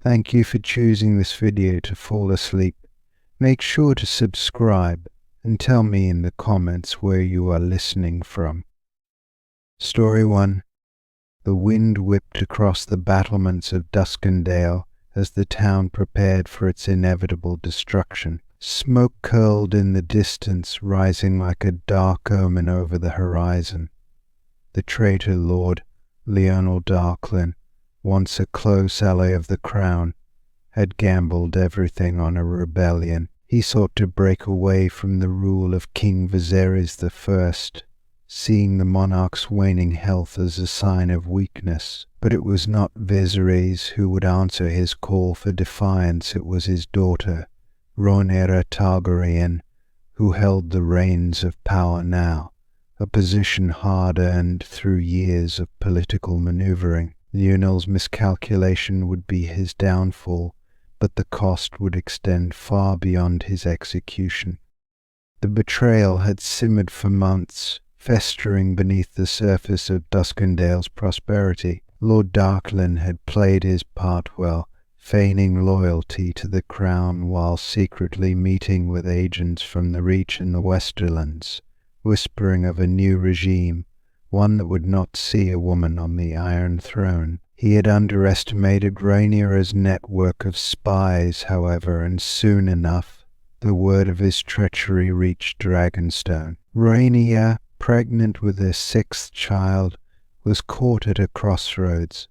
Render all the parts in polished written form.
Thank you for choosing this video to fall asleep. Make sure to subscribe and tell me in the comments where you are listening from. Story 1. The wind whipped across the battlements of Duskendale as the town prepared for its inevitable destruction. Smoke curled in the distance, rising like a dark omen over the horizon. The traitor Lord Lionel Darklyn, once a close ally of the crown, had gambled everything on a rebellion. He sought to break away from the rule of King Viserys I, seeing the monarch's waning health as a sign of weakness. But it was not Viserys who would answer his call for defiance. It was his daughter, Rhaenyra Targaryen, who held the reins of power now, a position hard-earned through years of political maneuvering. Lionel's miscalculation would be his downfall, but the cost would extend far beyond his execution. The betrayal had simmered for months, festering beneath the surface of Duskendale's prosperity. Lord Darklyn had played his part well, feigning loyalty to the crown while secretly meeting with agents from the Reach and the Westerlands, whispering of a new regime, one that would not see a woman on the Iron Throne. He had underestimated Rhaenyra's network of spies, however, and soon enough the word of his treachery reached Dragonstone. Rhaenyra, pregnant with her 6th child, was caught at a crossroads.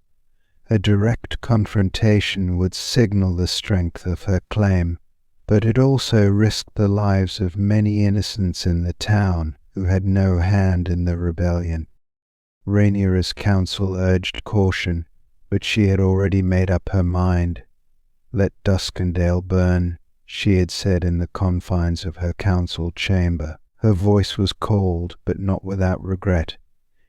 A direct confrontation would signal the strength of her claim, but it also risked the lives of many innocents in the town who had no hand in the rebellion. Rhaenyra's council urged caution, but she had already made up her mind. "Let Duskendale burn," she had said in the confines of her council chamber. Her voice was cold, but not without regret.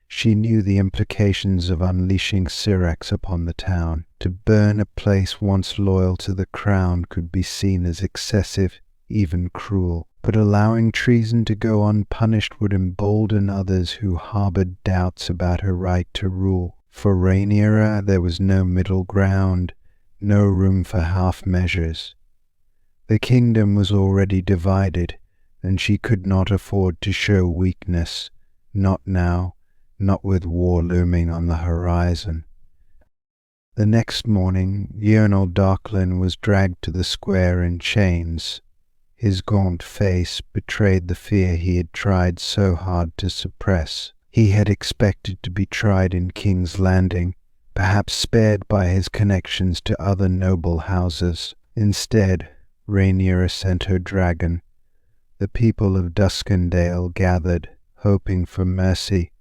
She knew the implications of unleashing Syrax upon the town. To burn a place once loyal to the crown could be seen as excessive, even cruel. But allowing treason to go unpunished would embolden others who harbored doubts about her right to rule. For Rhaenyra there was no middle ground, no room for half measures. The kingdom was already divided, and she could not afford to show weakness, not now, not with war looming on the horizon. The next morning, Lionel Darklyn was dragged to the square in chains. His gaunt face betrayed the fear he had tried so hard to suppress. He had expected to be tried in King's Landing, perhaps spared by his connections to other noble houses. Instead, Rhaenyra sent her dragon. The people of Duskendale gathered, hoping for mercy,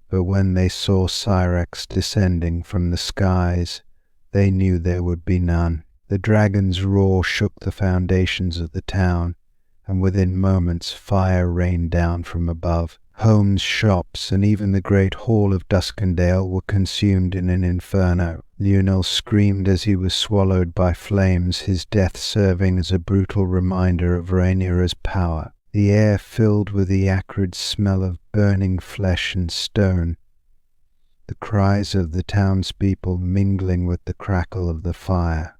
but when they saw Syrax descending from the skies, they knew there would be none. The dragon's roar shook the foundations of the town, and within moments fire rained down from above. Homes, shops, and even the great hall of Duskendale were consumed in an inferno. Lionel screamed as he was swallowed by flames, his death serving as a brutal reminder of Rhaenyra's power. The air filled with the acrid smell of burning flesh and stone, the cries of the townspeople mingling with the crackle of the fire.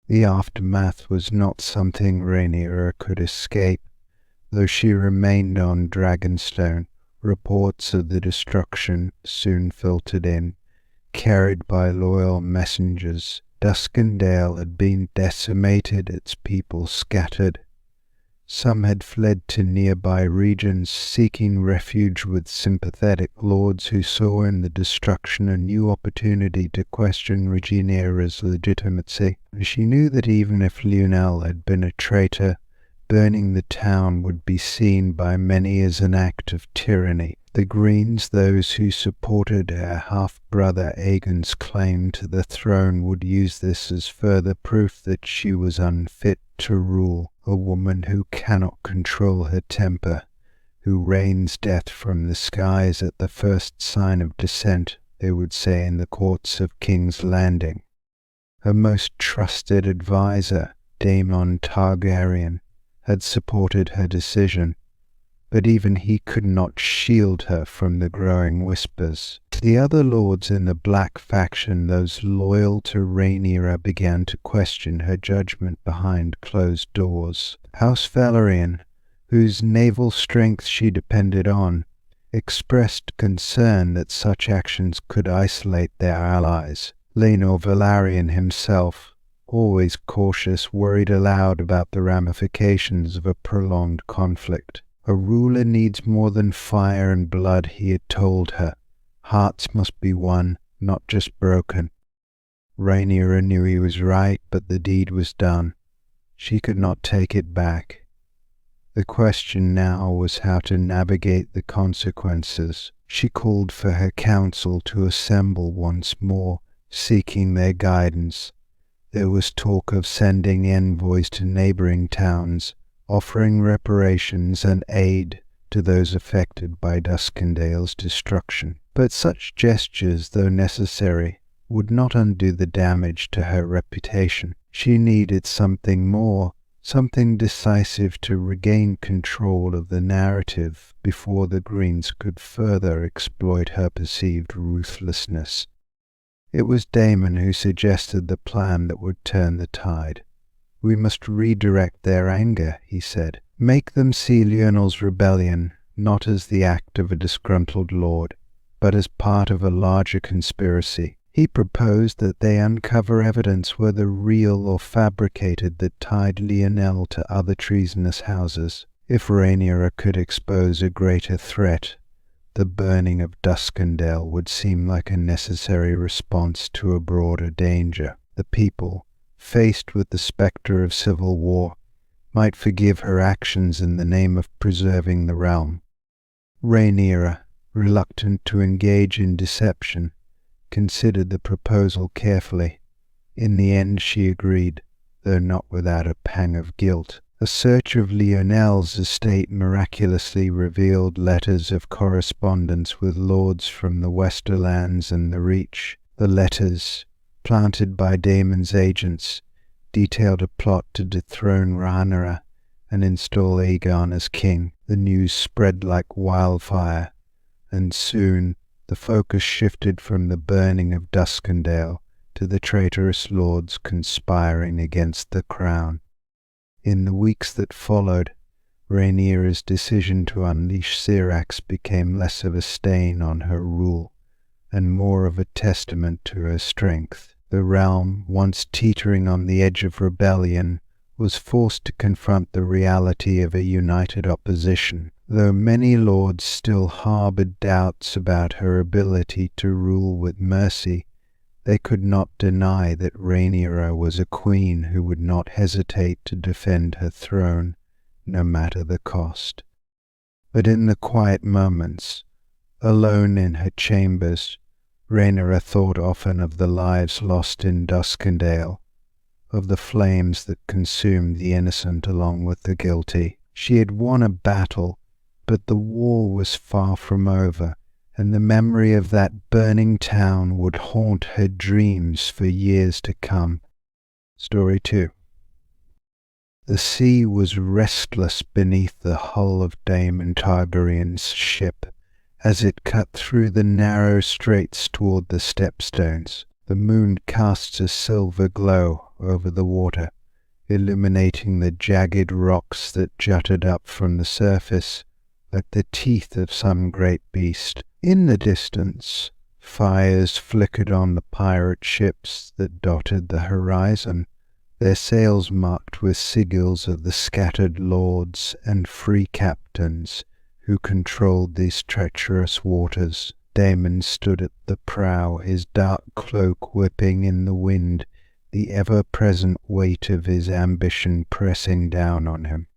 The aftermath was not something Rhaenyra could escape. Though she remained on Dragonstone, reports of the destruction soon filtered in, carried by loyal messengers. Duskendale had been decimated, its people scattered. Some had fled to nearby regions, seeking refuge with sympathetic lords who saw in the destruction a new opportunity to question Rhaenyra's legitimacy. She knew that even if Lionel had been a traitor, burning the town would be seen by many as an act of tyranny. The Greens, those who supported her half-brother Aegon's claim to the throne, would use this as further proof that she was unfit to rule, a woman who cannot control her temper, who rains death from the skies at the first sign of dissent, they would say in the courts of King's Landing. Her most trusted adviser, Daemon Targaryen, had supported her decision, but even he could not shield her from the growing whispers. The other lords in the Black faction, those loyal to Rhaenyra, began to question her judgment behind closed doors. House Velaryon, whose naval strength she depended on, expressed concern that such actions could isolate their allies. Laenor Velaryon himself, always cautious, worried aloud about the ramifications of a prolonged conflict. A ruler needs more than fire and blood, he had told her. Hearts must be won, not just broken. Rhaenyra knew he was right, but the deed was done. She could not take it back. The question now was how to navigate the consequences. She called for her council to assemble once more, seeking their guidance. There was talk of sending envoys to neighboring towns, offering reparations and aid to those affected by Duskendale's destruction. But such gestures, though necessary, would not undo the damage to her reputation. She needed something more, something decisive to regain control of the narrative before the Greens could further exploit her perceived ruthlessness. It was Daemon who suggested the plan that would turn the tide. "We must redirect their anger," he said. "Make them see Lionel's rebellion not as the act of a disgruntled lord, but as part of a larger conspiracy." He proposed that they uncover evidence, whether real or fabricated, that tied Lionel to other treasonous houses. If Rhaenyra could expose a greater threat, the burning of Duskendale would seem like a necessary response to a broader danger. The people, faced with the spectre of civil war, might forgive her actions in the name of preserving the realm. Rhaenyra, reluctant to engage in deception, considered the proposal carefully. In the end she agreed, though not without a pang of guilt. A search of Lionel's estate miraculously revealed letters of correspondence with lords from the Westerlands and the Reach. The letters, planted by Daemon's agents, detailed a plot to dethrone Rhaenyra and install Aegon as king. The news spread like wildfire, and soon the focus shifted from the burning of Duskendale to the traitorous lords conspiring against the crown. In the weeks that followed, Rhaenyra's decision to unleash Syrax became less of a stain on her rule, and more of a testament to her strength. The realm, once teetering on the edge of rebellion, was forced to confront the reality of a united opposition. Though many lords still harbored doubts about her ability to rule with mercy, they could not deny that Rhaenyra was a queen who would not hesitate to defend her throne, no matter the cost. But in the quiet moments, alone in her chambers, Rhaenyra thought often of the lives lost in Duskendale, of the flames that consumed the innocent along with the guilty. She had won a battle, but the war was far from over, and the memory of that burning town would haunt her dreams for years to come. Story 2. The sea was restless beneath the hull of Daemon Targaryen's ship, as it cut through the narrow straits toward the Stepstones. The moon cast a silver glow over the water, illuminating the jagged rocks that jutted up from the surface like the teeth of some great beast. In the distance, fires flickered on the pirate ships that dotted the horizon, their sails marked with sigils of the scattered lords and free captains who controlled these treacherous waters. Daemon stood at the prow, his dark cloak whipping in the wind, the ever-present weight of his ambition pressing down on him.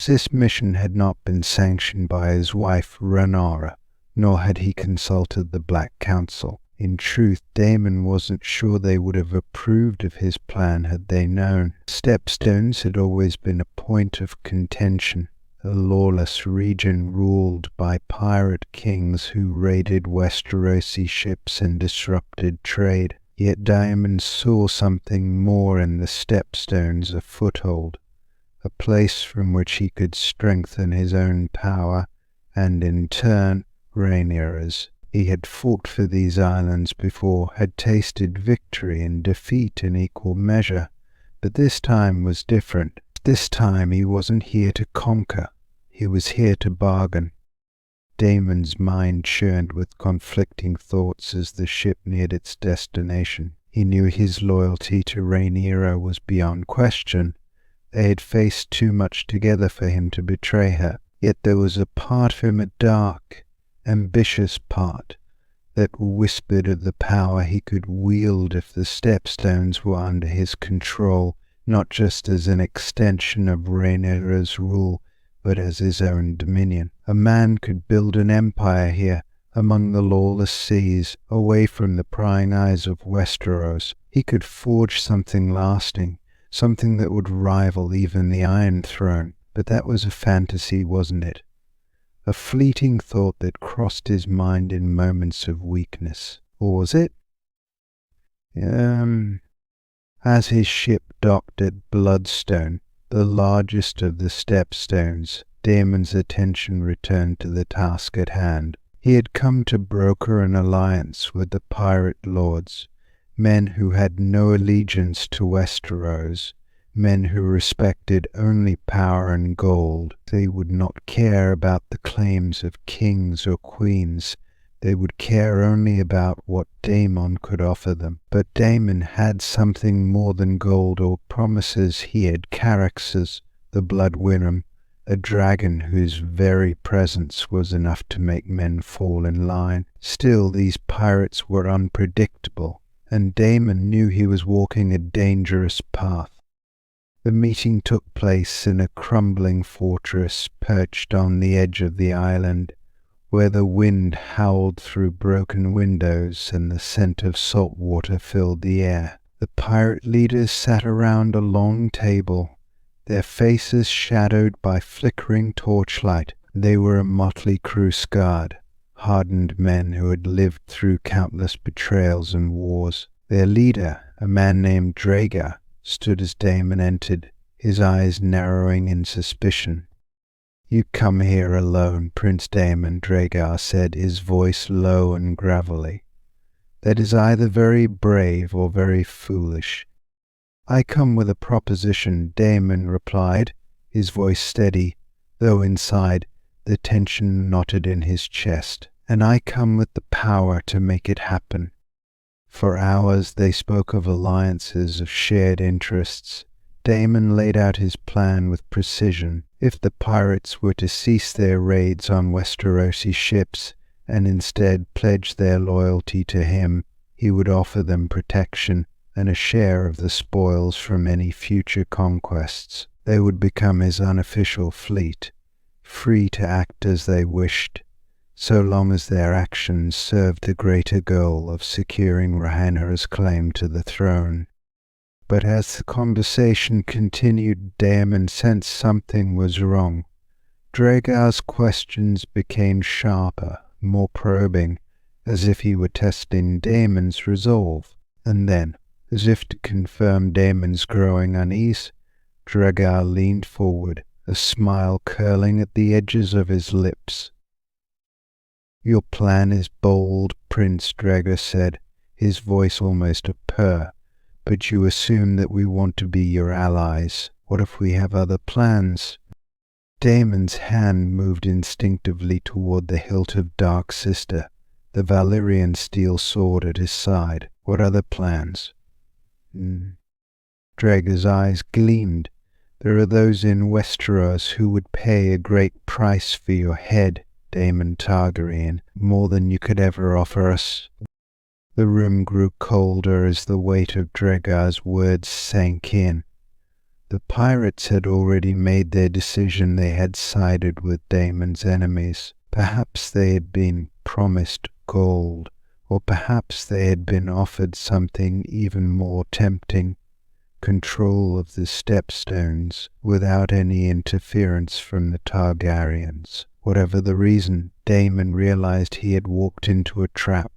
This mission had not been sanctioned by his wife Rhaenyra, nor had he consulted the Black Council. In truth, Daemon wasn't sure they would have approved of his plan had they known. Stepstones had always been a point of contention, a lawless region ruled by pirate kings who raided Westerosi ships and disrupted trade. Yet Daemon saw something more in the Stepstones, a foothold, a place from which he could strengthen his own power and, in turn, Rhaenyra's. He had fought for these islands before, had tasted victory and defeat in equal measure, but this time was different. This time he wasn't here to conquer, he was here to bargain. Daemon's mind churned with conflicting thoughts as the ship neared its destination. He knew his loyalty to Rhaenyra was beyond question. They had faced too much together for him to betray her. Yet there was a part of him, a dark, ambitious part, that whispered of the power he could wield if the Stepstones were under his control, not just as an extension of Rhaenyra's rule, but as his own dominion. A man could build an empire here, among the lawless seas, away from the prying eyes of Westeros. He could forge something lasting, something that would rival even the Iron Throne. But that was a fantasy, wasn't it? A fleeting thought that crossed his mind in moments of weakness. Or was it? As his ship docked at Bloodstone, the largest of the Stepstones, Daemon's attention returned to the task at hand. He had come to broker an alliance with the pirate lords, men who had no allegiance to Westeros, men who respected only power and gold. They would not care about the claims of kings or queens. They would care only about what Daemon could offer them. But Daemon had something more than gold or promises. He had Caraxes, the Blood Winner, a dragon whose very presence was enough to make men fall in line. Still, these pirates were unpredictable, and Daemon knew he was walking a dangerous path. The meeting took place in a crumbling fortress perched on the edge of the island, where the wind howled through broken windows and the scent of salt water filled the air. The pirate leaders sat around a long table, their faces shadowed by flickering torchlight. They were a motley crew, scarred, hardened men who had lived through countless betrayals and wars. Their leader, a man named Rhaegar, stood as Daemon entered, his eyes narrowing in suspicion. "You come here alone, Prince Daemon," Rhaegar said, his voice low and gravelly. "That is either very brave or very foolish." "I come with a proposition," Daemon replied, his voice steady, though inside the tension knotted in his chest. "And I come with the power to make it happen." For hours they spoke of alliances, of shared interests. Daemon laid out his plan with precision. If the pirates were to cease their raids on Westerosi ships and instead pledge their loyalty to him, he would offer them protection and a share of the spoils from any future conquests. They would become his unofficial fleet, free to act as they wished, so long as their actions served the greater goal of securing Rhaenyra's claim to the throne. But as the conversation continued, Daemon sensed something was wrong. Rhaegar's questions became sharper, more probing, as if he were testing Daemon's resolve. And then, as if to confirm Daemon's growing unease, Rhaegar leaned forward, a smile curling at the edges of his lips. "Your plan is bold," Prince Rhaegar said, his voice almost a purr. "But you assume that we want to be your allies. What if we have other plans?" Daemon's hand moved instinctively toward the hilt of Dark Sister, the Valyrian steel sword at his side. "What other plans?" Rhaegar's eyes gleamed. "There are those in Westeros who would pay a great price for your head, Daemon Targaryen, more than you could ever offer us." The room grew colder as the weight of Rhaegar's words sank in. The pirates had already made their decision. They had sided with Daemon's enemies. Perhaps they had been promised gold, or perhaps they had been offered something even more tempting, control of the Stepstones without any interference from the Targaryens. Whatever the reason, Daemon realized he had walked into a trap.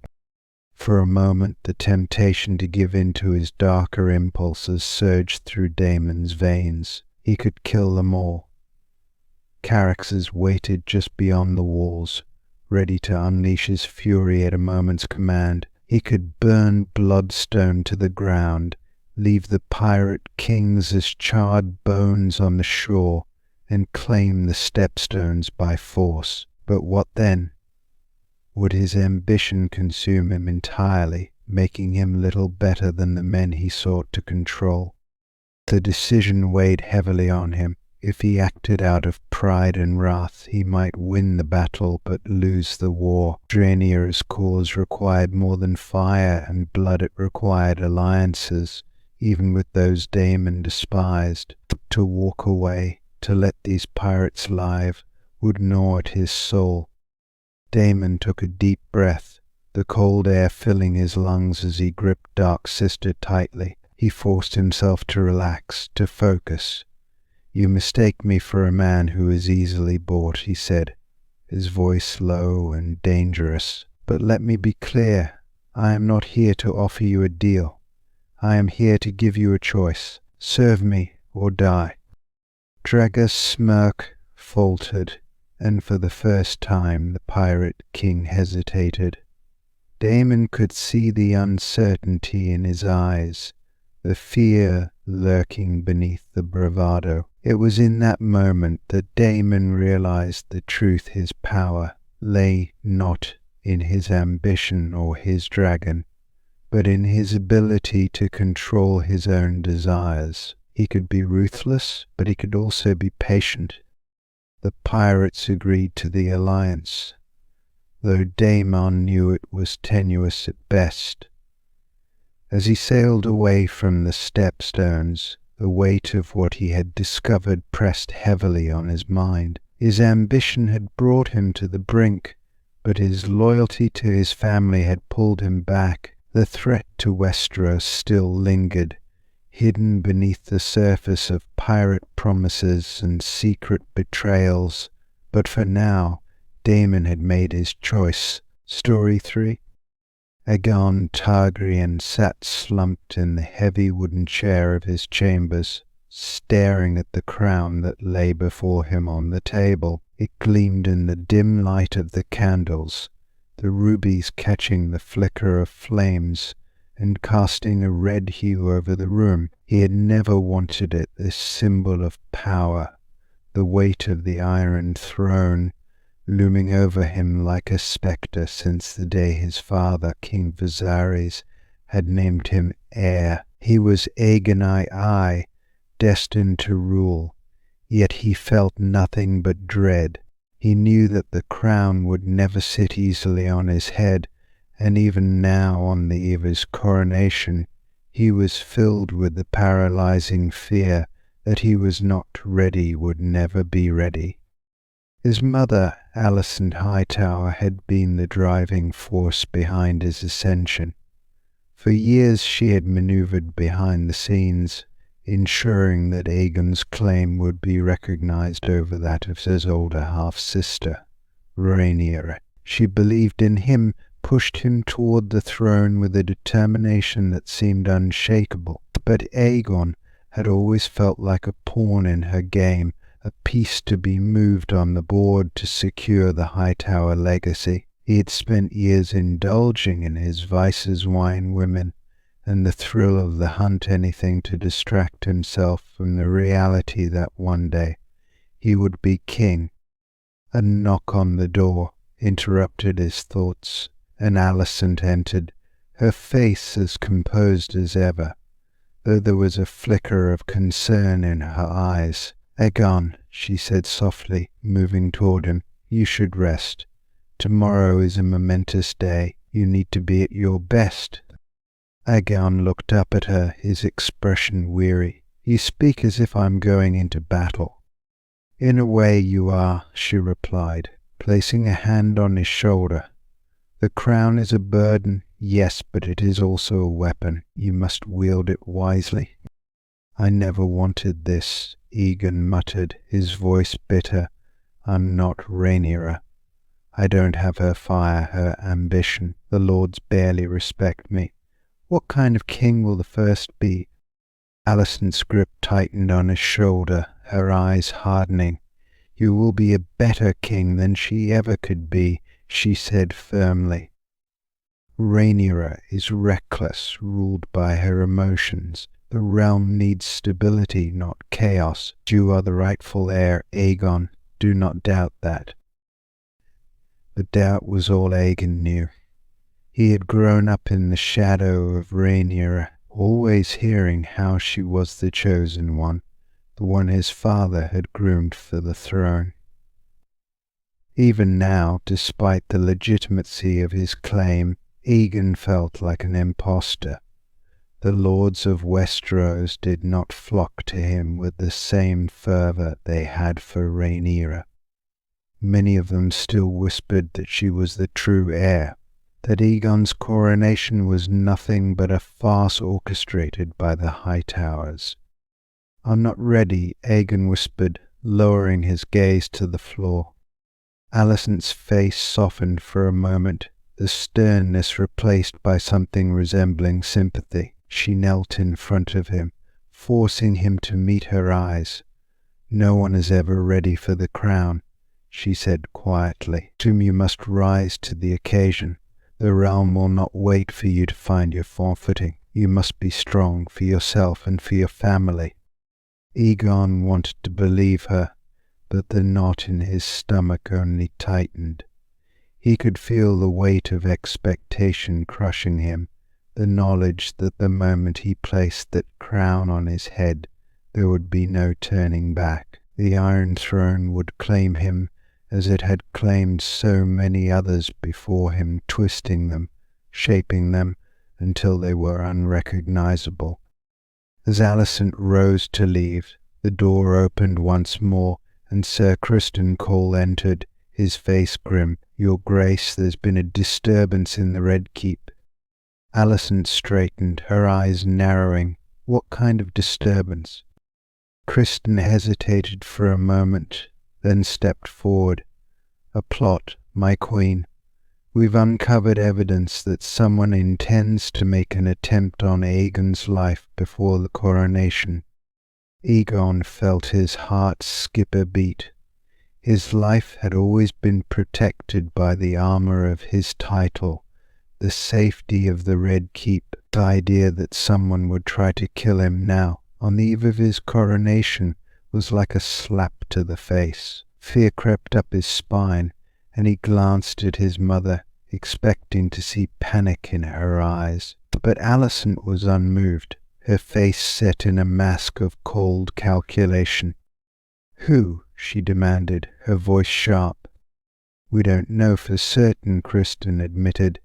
For a moment, the temptation to give in to his darker impulses surged through Daemon's veins. He could kill them all. Caraxes waited just beyond the walls, ready to unleash his fury at a moment's command. He could burn Bloodstone to the ground, leave the pirate kings as charred bones on the shore, and claim the Stepstones by force. But what then? Would his ambition consume him entirely, making him little better than the men he sought to control? The decision weighed heavily on him. If he acted out of pride and wrath, he might win the battle but lose the war. Rhaenyra's cause required more than fire and blood, it required alliances, even with those Daemon despised. To walk away, to let these pirates live, would gnaw at his soul. Daemon took a deep breath, the cold air filling his lungs as he gripped Dark Sister tightly. He forced himself to relax, to focus. "You mistake me for a man who is easily bought," he said, his voice low and dangerous. "But let me be clear. I am not here to offer you a deal. I am here to give you a choice. Serve me or die." Draga's smirk faltered, and for the first time the pirate king hesitated. Daemon could see the uncertainty in his eyes, the fear lurking beneath the bravado. It was in that moment that Daemon realized the truth. His power lay not in his ambition or his dragon, but in his ability to control his own desires. He could be ruthless, but he could also be patient. The pirates agreed to the alliance, though Daemon knew it was tenuous at best. As he sailed away from the Stepstones, the weight of what he had discovered pressed heavily on his mind. His ambition had brought him to the brink, but his loyalty to his family had pulled him back. The threat to Westeros still lingered, hidden beneath the surface of pirate promises and secret betrayals. But for now, Daemon had made his choice. Story 3. Aegon Targaryen sat slumped in the heavy wooden chair of his chambers, staring at the crown that lay before him on the table. It gleamed in the dim light of the candles, the rubies catching the flicker of flames and casting a red hue over the room. He had never wanted it, this symbol of power, the weight of the Iron Throne, looming over him like a spectre since the day his father, King Viserys, had named him heir. He was Aegon I, destined to rule, yet he felt nothing but dread. He knew that the crown would never sit easily on his head, and even now, on the eve of his coronation, he was filled with the paralyzing fear that he was not ready, would never be ready. His mother, Alicent Hightower, had been the driving force behind his ascension. For years she had maneuvered behind the scenes, ensuring that Aegon's claim would be recognized over that of his older half-sister, Rhaenyra. She believed in him, pushed him toward the throne with a determination that seemed unshakable. But Aegon had always felt like a pawn in her game, a piece to be moved on the board to secure the Hightower legacy. He had spent years indulging in his vices, wine, women, and the thrill of the hunt, anything to distract himself from the reality that one day he would be king. A knock on the door interrupted his thoughts, and Alicent entered, her face as composed as ever, though there was a flicker of concern in her eyes. "Aegon," she said softly, moving toward him, "you should rest. Tomorrow is a momentous day. You need to be at your best." Aegon looked up at her, his expression weary. "You speak as if I'm going into battle." "In a way you are," she replied, placing a hand on his shoulder. "The crown is a burden, yes, but it is also a weapon. You must wield it wisely." "I never wanted this," Aegon muttered, his voice bitter. "I'm not Rhaenyra. I don't have her fire, her ambition. The lords barely respect me. What kind of king will the first be?" Alicent's grip tightened on his shoulder, her eyes hardening. "You will be a better king than she ever could be. she said firmly. Rhaenyra is reckless, ruled by her emotions. The realm needs stability, not chaos. You are the rightful heir, Aegon. Do not doubt that. The doubt was all Aegon knew. He had grown up in the shadow of Rhaenyra, always hearing how she was the chosen one, the one his father had groomed for the throne. Even now, despite the legitimacy of his claim, Aegon felt like an impostor. The lords of Westeros did not flock to him with the same fervour they had for Rhaenyra. Many of them still whispered that she was the true heir, that Aegon's coronation was nothing but a farce orchestrated by the Hightowers. "I'm not ready," Aegon whispered, lowering his gaze to the floor. Alicent's face softened for a moment, the sternness replaced by something resembling sympathy. She knelt in front of him, forcing him to meet her eyes. "No one is ever ready for the crown," she said quietly. "Soon you must rise to the occasion. The realm will not wait for you to find your footing. You must be strong for yourself and for your family." Aegon wanted to believe her, but the knot in his stomach only tightened. He could feel the weight of expectation crushing him, the knowledge that the moment he placed that crown on his head, there would be no turning back. The Iron Throne would claim him as it had claimed so many others before him, twisting them, shaping them until they were unrecognizable. As Alicent rose to leave, the door opened once more, and Sir Criston Cole entered, his face grim. "Your Grace, there's been a disturbance in the Red Keep." Alicent straightened, her eyes narrowing. "What kind of disturbance?" Criston hesitated for a moment, then stepped forward. "A plot, my queen. We've uncovered evidence that someone intends to make an attempt on Aegon's life before the coronation." Aegon felt his heart skip a beat. His life had always been protected by the armour of his title, the safety of the Red Keep. The idea that someone would try to kill him now, on the eve of his coronation, was like a slap to the face. Fear crept up his spine, and he glanced at his mother, expecting to see panic in her eyes. But Alicent was unmoved, her face set in a mask of cold calculation. "Who?" she demanded, her voice sharp. "We don't know for certain," Criston admitted,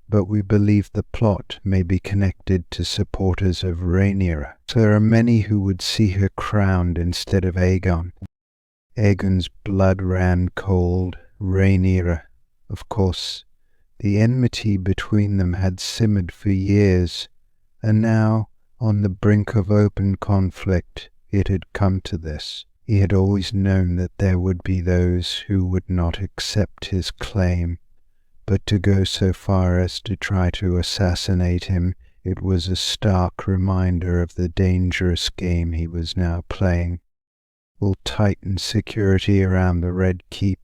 "but we believe the plot may be connected to supporters of Rhaenyra. There are many who would see her crowned instead of Aegon." Aegon's blood ran cold. Rhaenyra, of course. The enmity between them had simmered for years, and now, on the brink of open conflict, it had come to this. He had always known that there would be those who would not accept his claim, but to go so far as to try to assassinate him, it was a stark reminder of the dangerous game he was now playing. "We'll tighten security around the Red Keep,"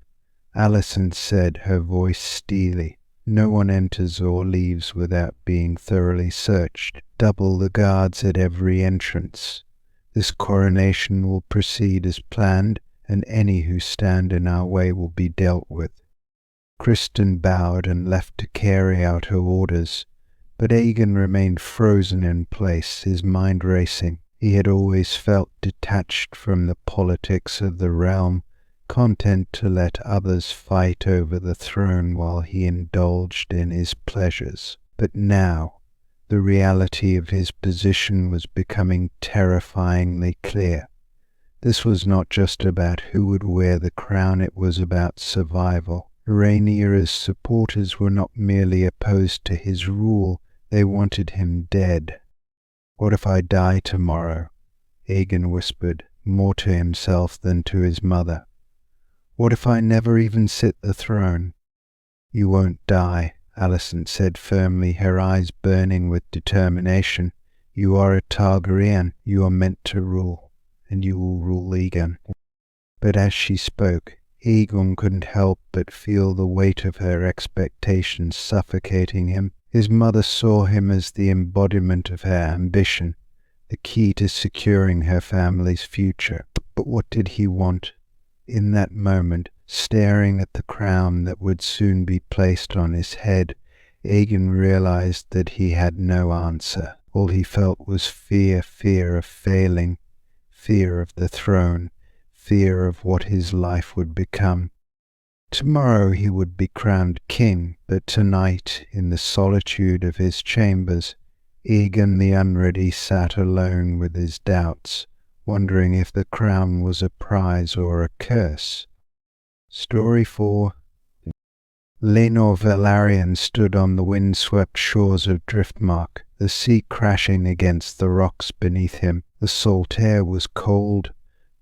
Alicent said, her voice steely. "No one enters or leaves without being thoroughly searched. Double the guards at every entrance. This coronation will proceed as planned, and any who stand in our way will be dealt with." Criston bowed and left to carry out her orders, but Aegon remained frozen in place, his mind racing. He had always felt detached from the politics of the realm, content to let others fight over the throne while he indulged in his pleasures. But now, the reality of his position was becoming terrifyingly clear. This was not just about who would wear the crown, it was about survival. Rhaenyra's supporters were not merely opposed to his rule, they wanted him dead. "What if I die tomorrow?" Aegon whispered, more to himself than to his mother. "What if I never even sit the throne?" "You won't die," Alicent said firmly, her eyes burning with determination. "You are a Targaryen. You are meant to rule, and you will rule Aegon." But as she spoke, Aegon couldn't help but feel the weight of her expectations suffocating him. His mother saw him as the embodiment of her ambition, the key to securing her family's future. But what did he want? In that moment, staring at the crown that would soon be placed on his head, Aegon realized that he had no answer. All he felt was fear of failing, fear of the throne, fear of what his life would become. Tomorrow he would be crowned king, but tonight, in the solitude of his chambers, Aegon the Unready sat alone with his doubts, wondering if the crown was a prize or a curse. Story 4. Laenor Velaryon stood on the wind-swept shores of Driftmark, the sea crashing against the rocks beneath him. The salt air was cold,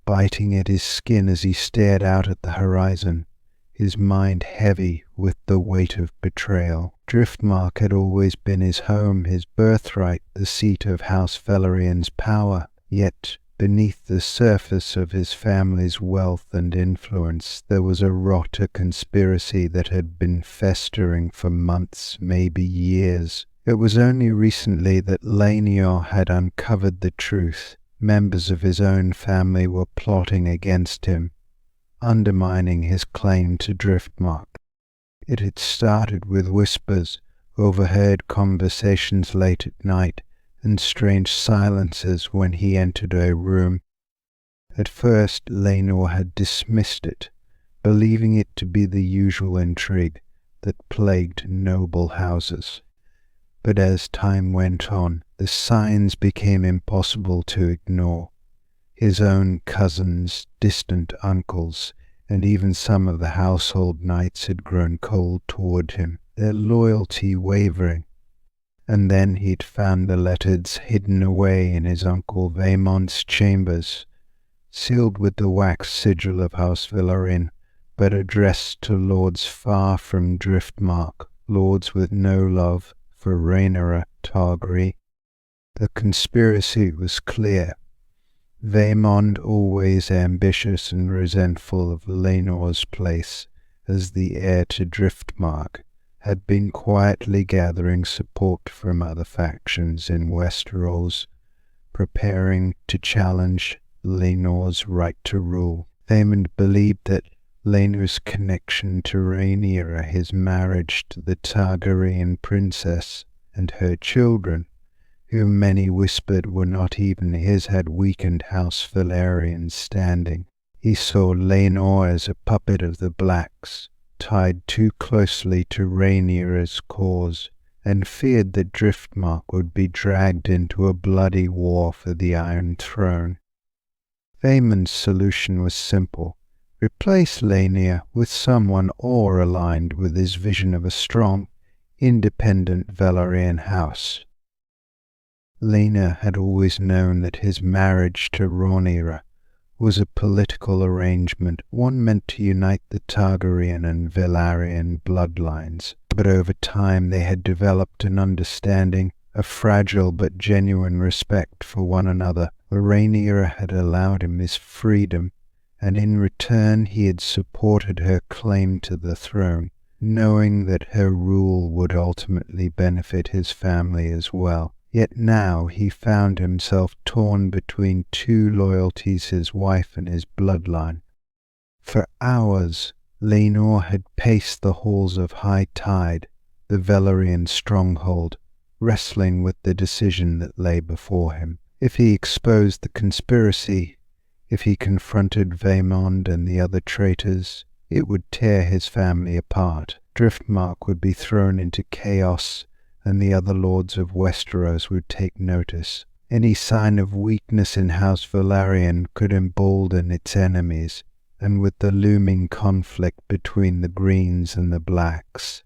biting at his skin as he stared out at the horizon, his mind heavy with the weight of betrayal. Driftmark had always been his home, his birthright, the seat of House Velaryon's power. Yet, beneath the surface of his family's wealth and influence, there was a rot, a conspiracy that had been festering for months, maybe years. It was only recently that Laenor had uncovered the truth. Members of his own family were plotting against him, undermining his claim to Driftmark. It had started with whispers, overheard conversations late at night, and strange silences when he entered a room. At first Laenor had dismissed it, believing it to be the usual intrigue that plagued noble houses. But as time went on, the signs became impossible to ignore. His own cousins, distant uncles, and even some of the household knights had grown cold toward him, their loyalty wavering. And then he'd found the letters hidden away in his uncle Vaemont's chambers, sealed with the wax sigil of House Velaryon, but addressed to lords far from Driftmark, lords with no love for Rhaenyra Targaryen. The conspiracy was clear. Vaemond, always ambitious and resentful of Laenor's place as the heir to Driftmark, had been quietly gathering support from other factions in Westeros, preparing to challenge Laenor's right to rule. Daemon believed that Laenor's connection to Rhaenyra, his marriage to the Targaryen princess and her children, whom many whispered were not even his, had weakened House Velaryon's standing. He saw Laenor as a puppet of the Blacks, tied too closely to Rhaenyra's cause, and feared that Driftmark would be dragged into a bloody war for the Iron Throne. Vaemon's solution was simple. Replace Laenor with someone aligned with his vision of a strong, independent Velaryon house. Laenor had always known that his marriage to Rhaenyra was a political arrangement, one meant to unite the Targaryen and Velaryon bloodlines. But over time they had developed an understanding, a fragile but genuine respect for one another. Rhaenyra had allowed him his freedom, and in return he had supported her claim to the throne, knowing that her rule would ultimately benefit his family as well. Yet now he found himself torn between two loyalties, his wife and his bloodline. For hours Laenor had paced the halls of High Tide, the Velaryon stronghold, wrestling with the decision that lay before him. If he exposed the conspiracy, if he confronted Vaemond and the other traitors, it would tear his family apart. Driftmark would be thrown into chaos, and the other lords of Westeros would take notice. Any sign of weakness in House Velaryon could embolden its enemies, and with the looming conflict between the Greens and the Blacks,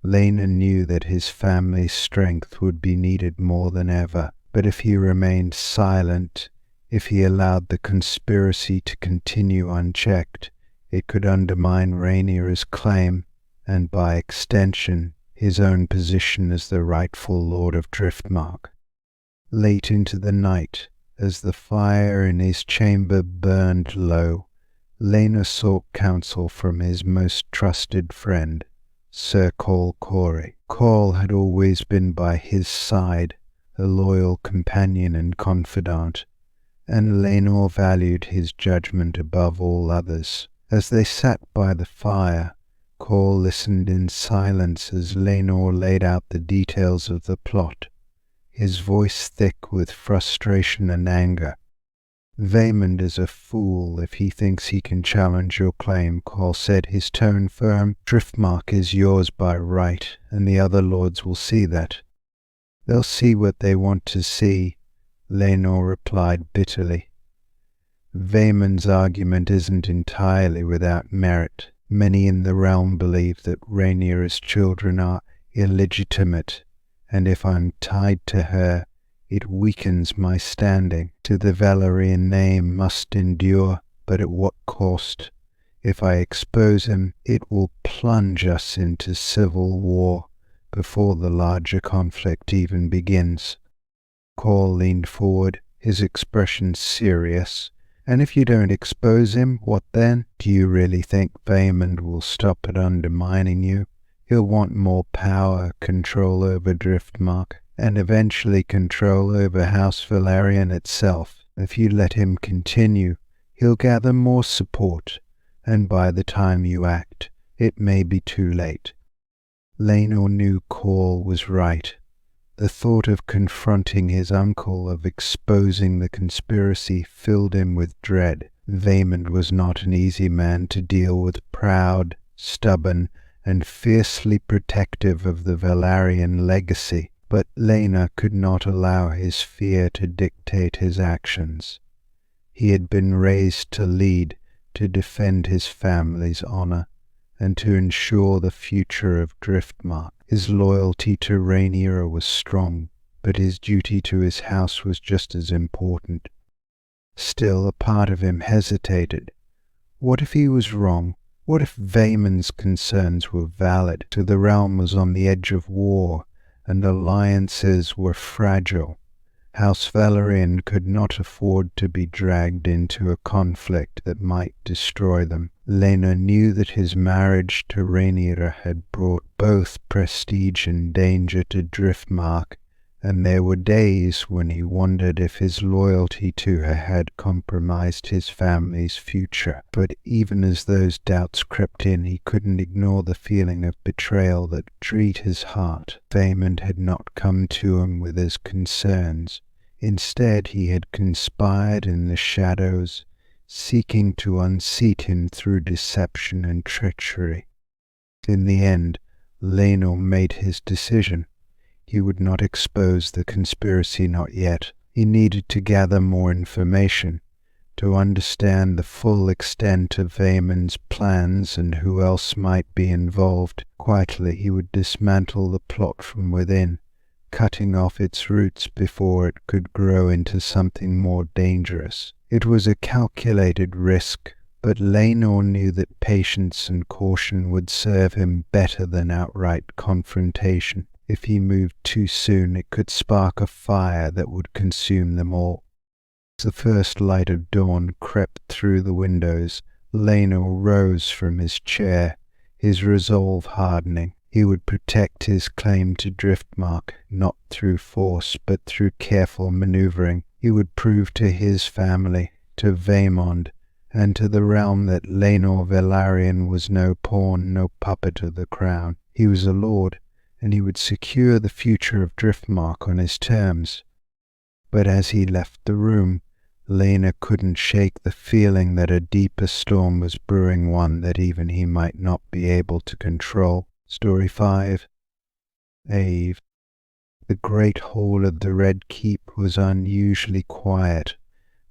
Laenor knew that his family's strength would be needed more than ever. But if he remained silent, if he allowed the conspiracy to continue unchecked, it could undermine Rhaenyra's claim, and by extension, his own position as the rightful Lord of Driftmark. Late into the night, as the fire in his chamber burned low, Laenor sought counsel from his most trusted friend, Sir Call Corey. Call had always been by his side, a loyal companion and confidant, and Laenor valued his judgment above all others. As they sat by the fire, Call listened in silence as Laenor laid out the details of the plot, his voice thick with frustration and anger. "Vaemond is a fool if he thinks he can challenge your claim," Call said, his tone firm. "Driftmark is yours by right, and the other lords will see that." "They'll see what they want to see," Laenor replied bitterly. "Vaemond's argument isn't entirely without merit. Many in the realm believe that Rhaenyra's children are illegitimate, and if I'm tied to her, it weakens my standing. To the Valyrian name must endure, but at what cost? If I expose him, it will plunge us into civil war before the larger conflict even begins." Call leaned forward, his expression serious. "And if you don't expose him, what then? Do you really think Vaemond will stop at undermining you? He'll want more power, control over Driftmark, and eventually control over House Velaryon itself. If you let him continue, he'll gather more support, and by the time you act, it may be too late." Laenor knew Call was right. The thought of confronting his uncle, of exposing the conspiracy, filled him with dread. Vaemond was not an easy man to deal with, proud, stubborn, and fiercely protective of the Velaryon legacy. But Laenor could not allow his fear to dictate his actions. He had been raised to lead, to defend his family's honor, and to ensure the future of Driftmark. His loyalty to Rhaenyra was strong, but his duty to his house was just as important. Still, a part of him hesitated. What if he was wrong? What if Vaemond's concerns were valid? The realm was on the edge of war, and alliances were fragile. House Velaryon could not afford to be dragged into a conflict that might destroy them. Laenor knew that his marriage to Rhaenyra had brought both prestige and danger to Driftmark, and there were days when he wondered if his loyalty to her had compromised his family's future. But even as those doubts crept in, he couldn't ignore the feeling of betrayal that treat his heart. Vaemond had not come to him with his concerns. Instead, he had conspired in the shadows, seeking to unseat him through deception and treachery. In the end, Laenor made his decision. He would not expose the conspiracy, not yet. He needed to gather more information, to understand the full extent of Vaemond's plans and who else might be involved. Quietly he would dismantle the plot from within, cutting off its roots before it could grow into something more dangerous. It was a calculated risk, but Laenor knew that patience and caution would serve him better than outright confrontation. If he moved too soon, it could spark a fire that would consume them all. As the first light of dawn crept through the windows, Laenor rose from his chair, his resolve hardening. He would protect his claim to Driftmark, not through force, but through careful maneuvering. He would prove to his family, to Vaemond, and to the realm that Laenor Velaryon was no pawn, no puppet of the crown. He was a lord, and he would secure the future of Driftmark on his terms. But as he left the room, Laenor couldn't shake the feeling that a deeper storm was brewing, one that even he might not be able to control. Story 5. Ave. The great hall of the Red Keep was unusually quiet.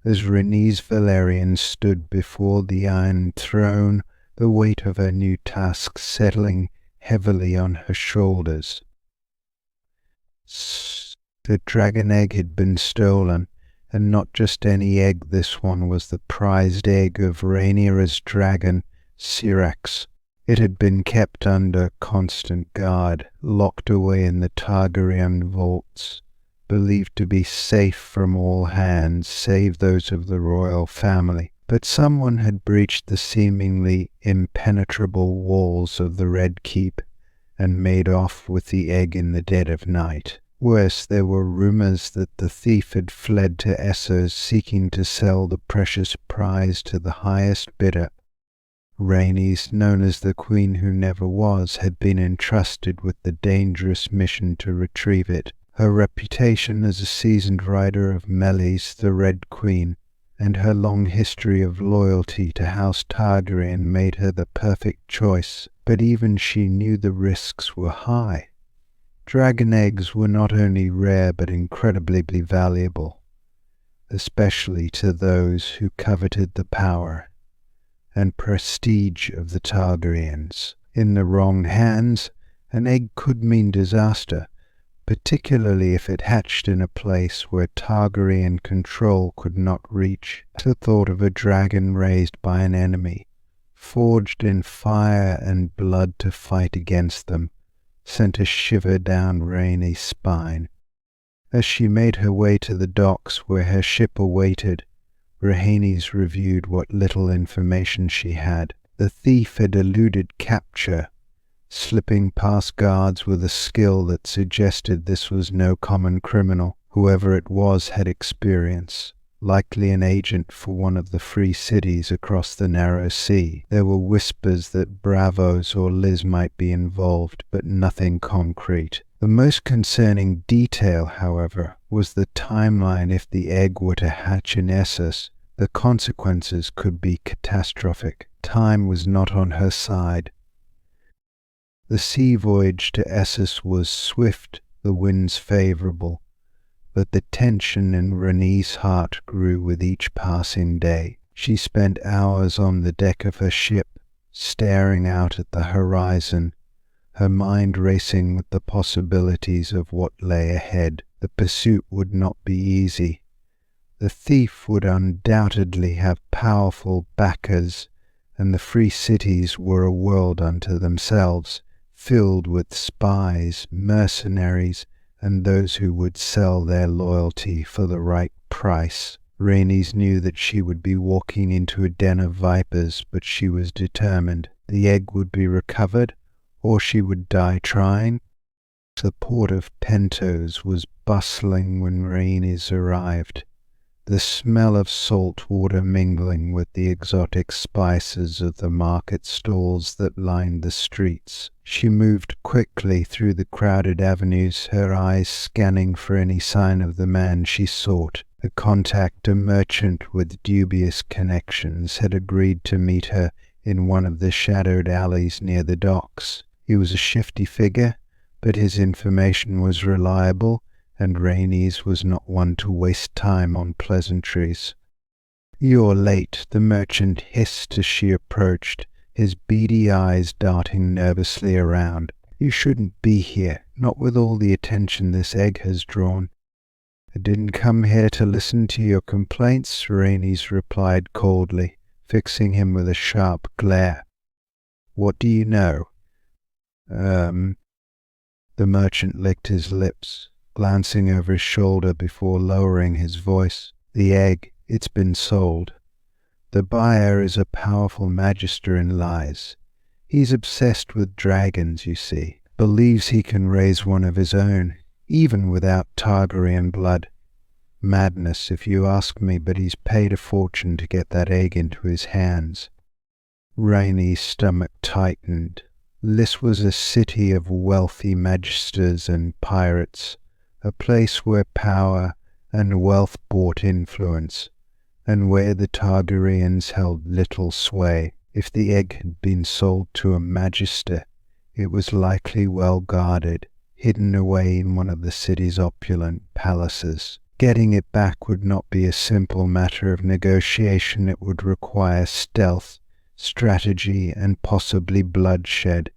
As Rhaenys Velaryon stood before the Iron Throne, the weight of her new task settling heavily on her shoulders. The dragon egg had been stolen, and not just any egg. This one was the prized egg of Rhaenyra's dragon, Syrax. It had been kept under constant guard, locked away in the Targaryen vaults, believed to be safe from all hands save those of the royal family. But someone had breached the seemingly impenetrable walls of the Red Keep and made off with the egg in the dead of night. Worse, there were rumors that the thief had fled to Essos seeking to sell the precious prize to the highest bidder. Rhaenys, known as the Queen Who Never Was, had been entrusted with the dangerous mission to retrieve it. Her reputation as a seasoned rider of Meleys, the Red Queen, and her long history of loyalty to House Targaryen made her the perfect choice, but even she knew the risks were high. Dragon eggs were not only rare but incredibly valuable, especially to those who coveted the power and prestige of the Targaryens. In the wrong hands, an egg could mean disaster, particularly if it hatched in a place where Targaryen control could not reach. The thought of a dragon raised by an enemy, forged in fire and blood to fight against them, sent a shiver down Rhaenys' spine. As she made her way to the docks where her ship awaited, Rhaenys reviewed what little information she had. The thief had eluded capture, slipping past guards with a skill that suggested this was no common criminal. Whoever it was had experience, likely an agent for one of the free cities across the narrow sea. There were whispers that Bravos or Liz might be involved, but nothing concrete. The most concerning detail, however, was the timeline. If the egg were to hatch in Essos, the consequences could be catastrophic. Time was not on her side. The sea voyage to Essos was swift, the winds favourable, but the tension in Rhaenys' heart grew with each passing day. She spent hours on the deck of her ship, staring out at the horizon, her mind racing with the possibilities of what lay ahead. The pursuit would not be easy. The thief would undoubtedly have powerful backers, and the free cities were a world unto themselves, filled with spies, mercenaries, and those who would sell their loyalty for the right price. Rhaenys knew that she would be walking into a den of vipers, but she was determined. The egg would be recovered, or she would die trying. The port of Pentos was bustling when Rhaenys arrived, the smell of salt water mingling with the exotic spices of the market stalls that lined the streets. She moved quickly through the crowded avenues, her eyes scanning for any sign of the man she sought. A contact, a merchant with dubious connections, had agreed to meet her in one of the shadowed alleys near the docks. He was a shifty figure, but his information was reliable, and Rhaenys was not one to waste time on pleasantries. "You're late," the merchant hissed as she approached, his beady eyes darting nervously around. "You shouldn't be here, not with all the attention this egg has drawn." "I didn't come here to listen to your complaints," Rhaenys replied coldly, fixing him with a sharp glare. "What do you know?" The merchant licked his lips, glancing over his shoulder before lowering his voice. "The egg, it's been sold. The buyer is a powerful magister in lies. He's obsessed with dragons, you see. Believes he can raise one of his own, even without Targaryen blood. Madness, if you ask me, but he's paid a fortune to get that egg into his hands." Rhaenys' stomach tightened. This was a city of wealthy magisters and pirates, a place where power and wealth bought influence, and where the Targaryens held little sway. If the egg had been sold to a magister, it was likely well guarded, hidden away in one of the city's opulent palaces. Getting it back would not be a simple matter of negotiation. It would require stealth, strategy, and possibly bloodshed.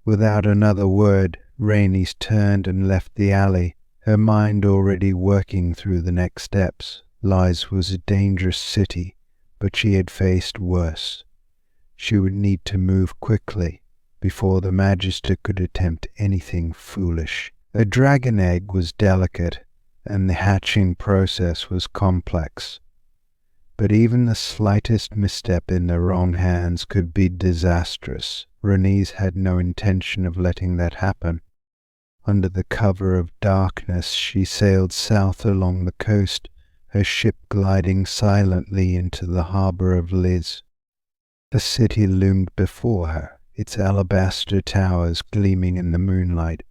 Without another word, Rhaenys turned and left the alley, her mind already working through the next steps. Lies was a dangerous city, but she had faced worse. She would need to move quickly before the Magister could attempt anything foolish. A dragon egg was delicate, and the hatching process was complex. But even the slightest misstep in the wrong hands could be disastrous. Rhaenys had no intention of letting that happen. Under the cover of darkness, she sailed south along the coast, her ship gliding silently into the harbour of Liz. The city loomed before her, its alabaster towers gleaming in the moonlight,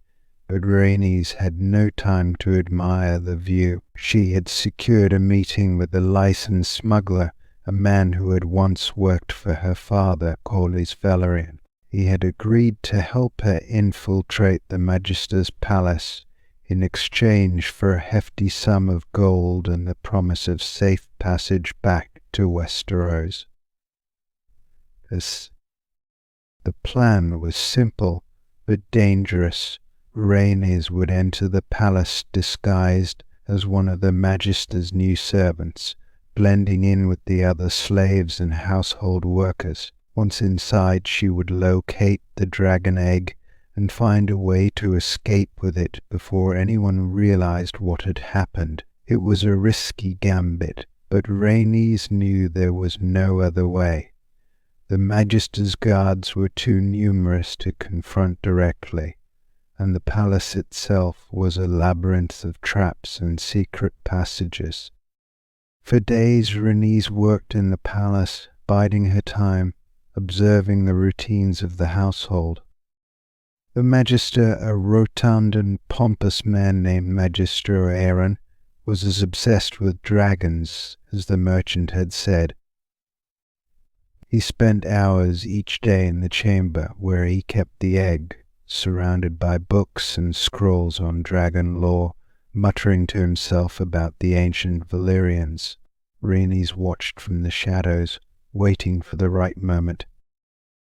but Rhaenys had no time to admire the view. She had secured a meeting with a licensed smuggler, a man who had once worked for her father, Corlys Velaryon. He had agreed to help her infiltrate the Magister's palace in exchange for a hefty sum of gold and the promise of safe passage back to Westeros. The plan was simple but dangerous. Rhaenys would enter the palace disguised as one of the Magister's new servants, blending in with the other slaves and household workers. Once inside, she would locate the dragon egg and find a way to escape with it before anyone realized what had happened. It was a risky gambit, but Rhaenys knew there was no other way. The Magister's guards were too numerous to confront directly, and the palace itself was a labyrinth of traps and secret passages. For days Rhaenys worked in the palace, biding her time, observing the routines of the household. The Magister, a rotund and pompous man named Magister Aegon, was as obsessed with dragons as the merchant had said. He spent hours each day in the chamber where he kept the egg, surrounded by books and scrolls on dragon lore, muttering to himself about the ancient Valyrians. Rhaenys watched from the shadows, waiting for the right moment.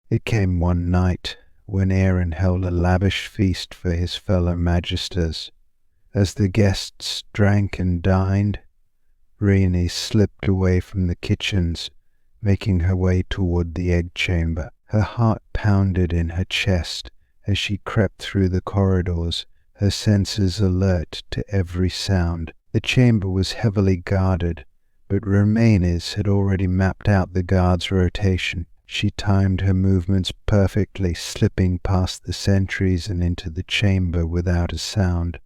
It came one night, when Aegon held a lavish feast for his fellow Magisters. As the guests drank and dined, Rhaenys slipped away from the kitchens, making her way toward the egg chamber. Her heart pounded in her chest as she crept through the corridors, her senses alert to every sound. The chamber was heavily guarded, but Rhaenys had already mapped out the guards' rotation. She timed her movements perfectly, slipping past the sentries and into the chamber without a sound.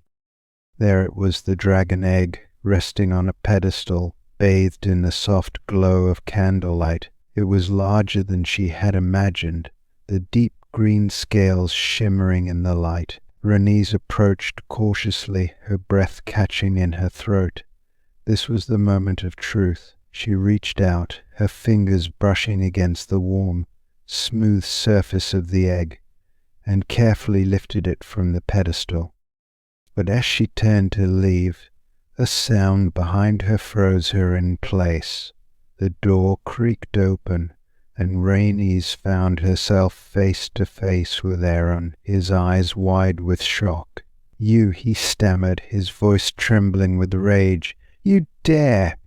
There it was, the dragon egg, resting on a pedestal, bathed in the soft glow of candlelight. It was larger than she had imagined, the deep green scales shimmering in the light. Rhaenys approached cautiously, her breath catching in her throat. This was the moment of truth. She reached out, her fingers brushing against the warm, smooth surface of the egg, and carefully lifted it from the pedestal. But as she turned to leave, a sound behind her froze her in place. The door creaked open, and Rhaenys found herself face to face with Aegon, his eyes wide with shock. "You," he stammered, his voice trembling with rage. "You dare!"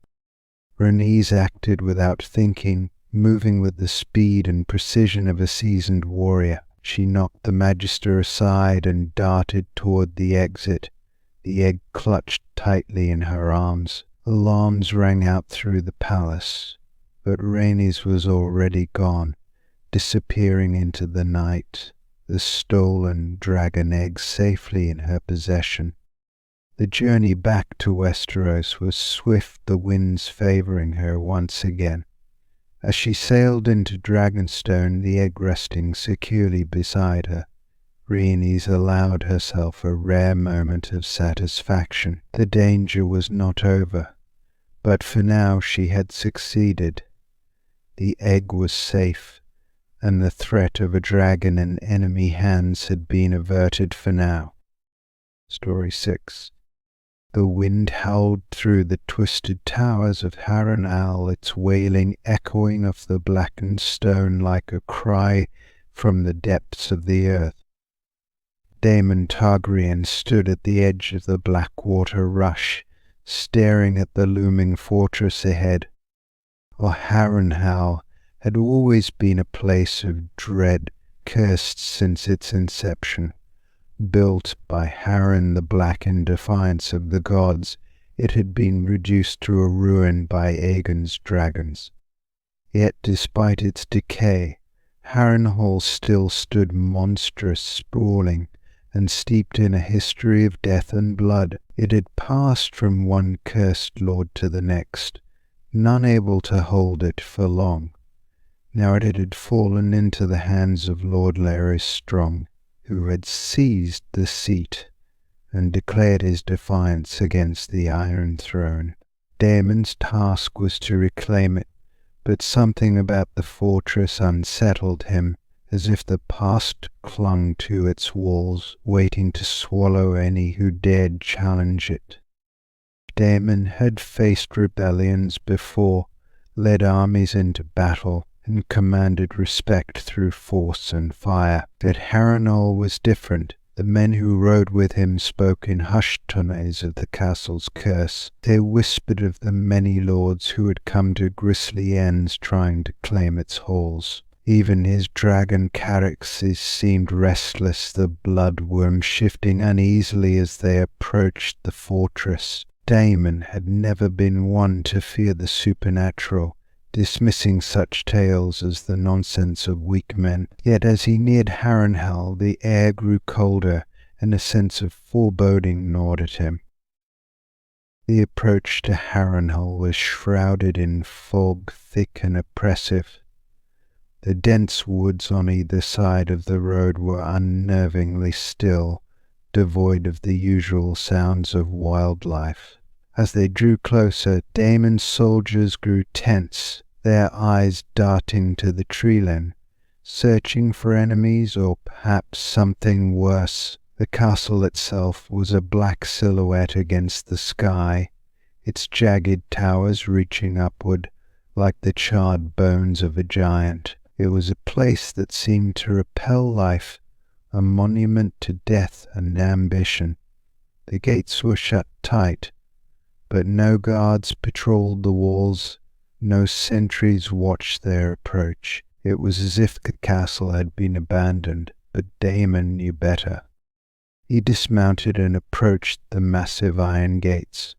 Rhaenys acted without thinking, moving with the speed and precision of a seasoned warrior. She knocked the Magister aside and darted toward the exit, the egg clutched tightly in her arms. Alarms rang out through the palace, but Rhaenys was already gone, disappearing into the night, the stolen dragon egg safely in her possession. The journey back to Westeros was swift, the winds favouring her once again. As she sailed into Dragonstone, the egg resting securely beside her, Rhaenys allowed herself a rare moment of satisfaction. The danger was not over, but for now she had succeeded. The egg was safe, and the threat of a dragon in enemy hands had been averted for now. Story 6. The wind howled through the twisted towers of Harrenhal, its wailing echoing off the blackened stone like a cry from the depths of the earth. Daemon Targaryen stood at the edge of the Blackwater rush, staring at the looming fortress ahead. For Harrenhal had always been a place of dread, cursed since its inception. Built by Harren the Black in defiance of the gods, It had been reduced to a ruin by Aegon's dragons. Yet despite its decay, Harrenhal still stood monstrous, sprawling, and steeped in a history of death and blood. It had passed from one cursed lord to the next, none able to hold it for long. Now it had fallen into the hands of Lord Larys Strong, who had seized the seat and declared his defiance against the Iron Throne. Daemon's task was to reclaim it, but something about the fortress unsettled him, as if the past clung to its walls, waiting to swallow any who dared challenge it. Daemon had faced rebellions before, led armies into battle, and commanded respect through force and fire. But Harrenhal was different. The men who rode with him spoke in hushed tones of the castle's curse. They whispered of the many lords who had come to grisly ends trying to claim its halls. Even his dragon caryxes seemed restless, the bloodworm shifting uneasily as they approached the fortress. Daemon had never been one to fear the supernatural, dismissing such tales as the nonsense of weak men. Yet as he neared Harrenhal, the air grew colder, and a sense of foreboding gnawed at him. The approach to Harrenhal was shrouded in fog, thick and oppressive. The dense woods on either side of the road were unnervingly still, devoid of the usual sounds of wildlife. As they drew closer, Daemon's soldiers grew tense, their eyes darting to the treeline, searching for enemies or perhaps something worse. The castle itself was a black silhouette against the sky, its jagged towers reaching upward like the charred bones of a giant. It was a place that seemed to repel life, a monument to death and ambition. The gates were shut tight, but no guards patrolled the walls, no sentries watched their approach. It was as if the castle had been abandoned, but Daemon knew better. He dismounted and approached the massive iron gates.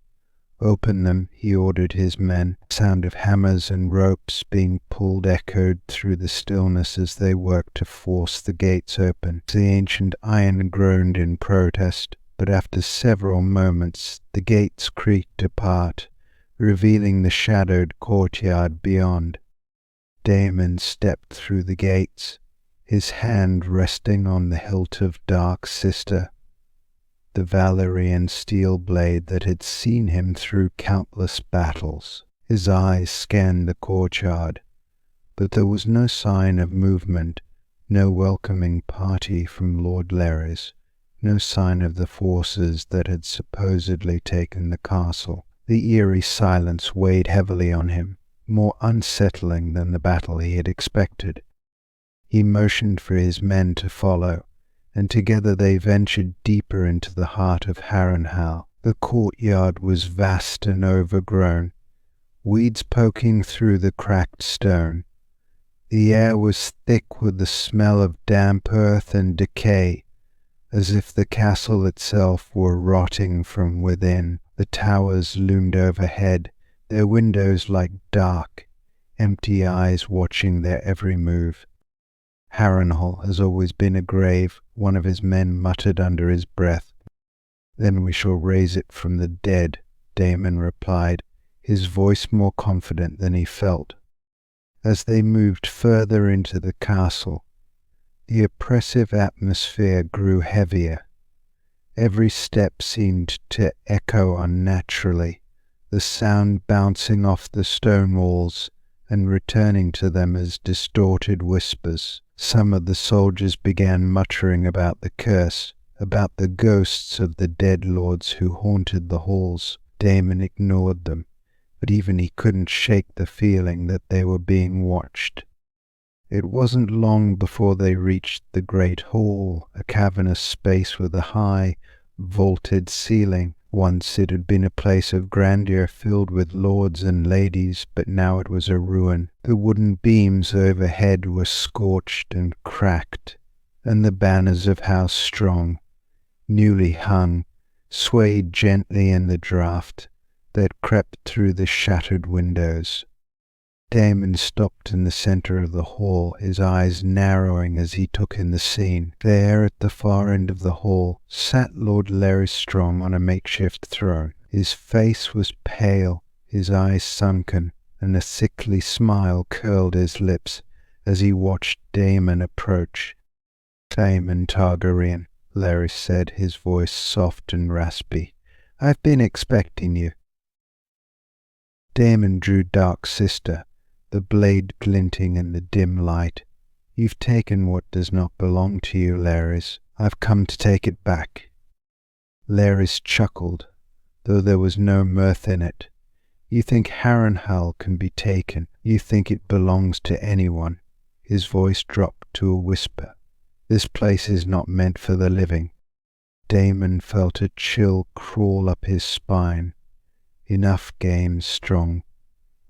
Open them, he ordered his men. The sound of hammers and ropes being pulled echoed through the stillness as they worked to force the gates open. The ancient iron groaned in protest, but after several moments the gates creaked apart, revealing the shadowed courtyard beyond. Daemon stepped through the gates, his hand resting on the hilt of Dark Sister, the Valyrian steel blade that had seen him through countless battles. His eyes scanned the courtyard, but there was no sign of movement, no welcoming party from Lord Larys, no sign of the forces that had supposedly taken the castle. The eerie silence weighed heavily on him, more unsettling than the battle he had expected. He motioned for his men to follow, and together they ventured deeper into the heart of Harrenhal. The courtyard was vast and overgrown, weeds poking through the cracked stone. The air was thick with the smell of damp earth and decay, as if the castle itself were rotting from within. The towers loomed overhead, their windows like dark, empty eyes watching their every move. Harrenhal has always been a grave, one of his men muttered under his breath. Then we shall raise it from the dead, Daemon replied, his voice more confident than he felt. As they moved further into the castle, the oppressive atmosphere grew heavier. Every step seemed to echo unnaturally, the sound bouncing off the stone walls and returning to them as distorted whispers. Some of the soldiers began muttering about the curse, about the ghosts of the dead lords who haunted the halls. Daemon ignored them, but even he couldn't shake the feeling that they were being watched. It wasn't long before they reached the great hall, a cavernous space with a high, vaulted ceiling. Once it had been a place of grandeur filled with lords and ladies, but now it was a ruin. The wooden beams overhead were scorched and cracked, and the banners of House Strong, newly hung, swayed gently in the draught, that crept through the shattered windows. Daemon stopped in the center of the hall, his eyes narrowing as he took in the scene. There, at the far end of the hall, sat Lord Larys Strong on a makeshift throne. His face was pale, his eyes sunken, and a sickly smile curled his lips as he watched Daemon approach. "Daemon Targaryen," Larys said, his voice soft and raspy. "I've been expecting you." Daemon drew Dark Sister, the blade glinting in the dim light. "You've taken what does not belong to you, Larys. I've come to take it back." Larys chuckled, though there was no mirth in it. "You think Harrenhal can be taken. You think it belongs to anyone." His voice dropped to a whisper. "This place is not meant for the living." Daemon felt a chill crawl up his spine. "Enough games, Strong.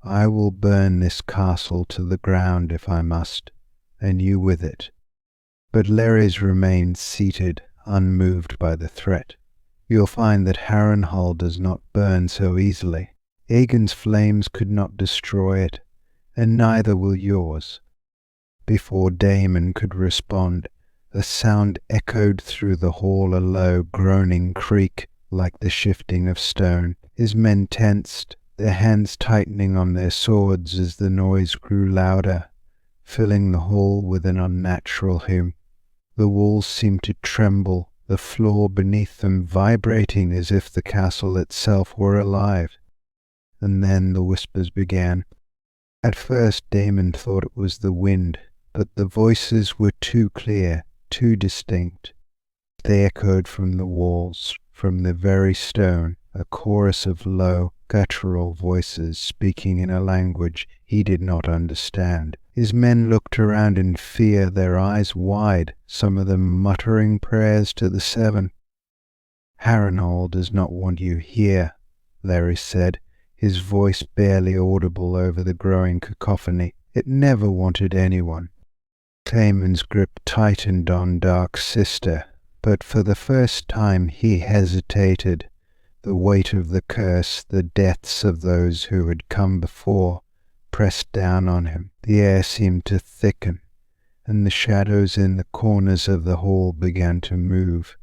I will burn this castle to the ground if I must, and you with it." But Larys remained seated, unmoved by the threat. "You'll find that Harrenhal does not burn so easily. Aegon's flames could not destroy it, and neither will yours." Before Daemon could respond, a sound echoed through the hall, a low, groaning creak like the shifting of stone. His men tensed, their hands tightening on their swords as the noise grew louder, filling the hall with an unnatural hum. The walls seemed to tremble, the floor beneath them vibrating as if the castle itself were alive. And then the whispers began. At first Daemon thought it was the wind, but the voices were too clear, too distinct. They echoed from the walls, from the very stone, a chorus of low, guttural voices speaking in a language he did not understand. His men looked around in fear, their eyes wide, some of them muttering prayers to the Seven. "Harrenhal does not want you here," Larys said, his voice barely audible over the growing cacophony. "It never wanted anyone." Daemon's grip tightened on Dark Sister, but for the first time he hesitated. The weight of the curse, the deaths of those who had come before, pressed down on him. The air seemed to thicken, and the shadows in the corners of the hall began to move,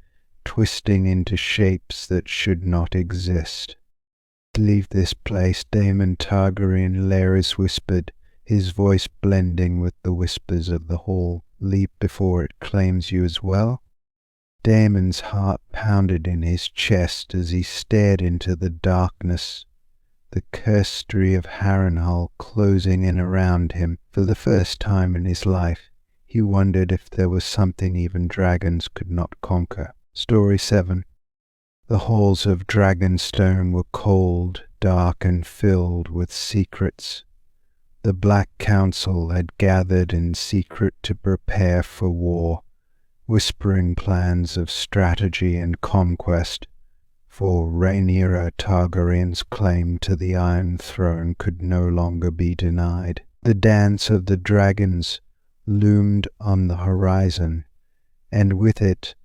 twisting into shapes that should not exist. "Leave this place, Daemon Targaryen," Larys whispered, his voice blending with the whispers of the hall. "Leap before it claims you as well." Daemon's heart pounded in his chest as he stared into the darkness, the cursery of Harrenhal closing in around him. For the first time in his life, he wondered if there was something even dragons could not conquer. Story 7. The halls of Dragonstone were cold, dark, and filled with secrets. The Black Council had gathered in secret to prepare for war, whispering plans of strategy and conquest, for Rhaenyra Targaryen's claim to the Iron Throne could no longer be denied. The dance of the dragons loomed on the horizon, and with it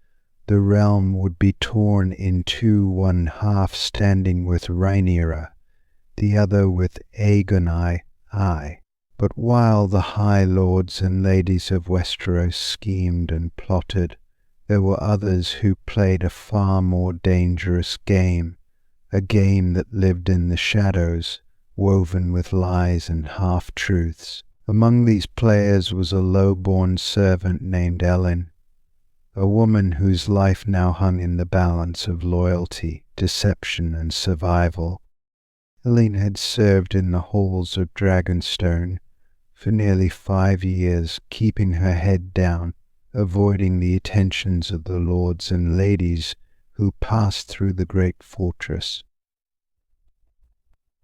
the realm would be torn in two, one half standing with Rhaenyra, the other with Aegon I. But while the high lords and ladies of Westeros schemed and plotted, there were others who played a far more dangerous game, a game that lived in the shadows, woven with lies and half-truths. Among these players was a low-born servant named Ellen, a woman whose life now hung in the balance of loyalty, deception, and survival. Ellen had served in the halls of Dragonstone for nearly 5 years, keeping her head down, avoiding the attentions of the lords and ladies who passed through the great fortress.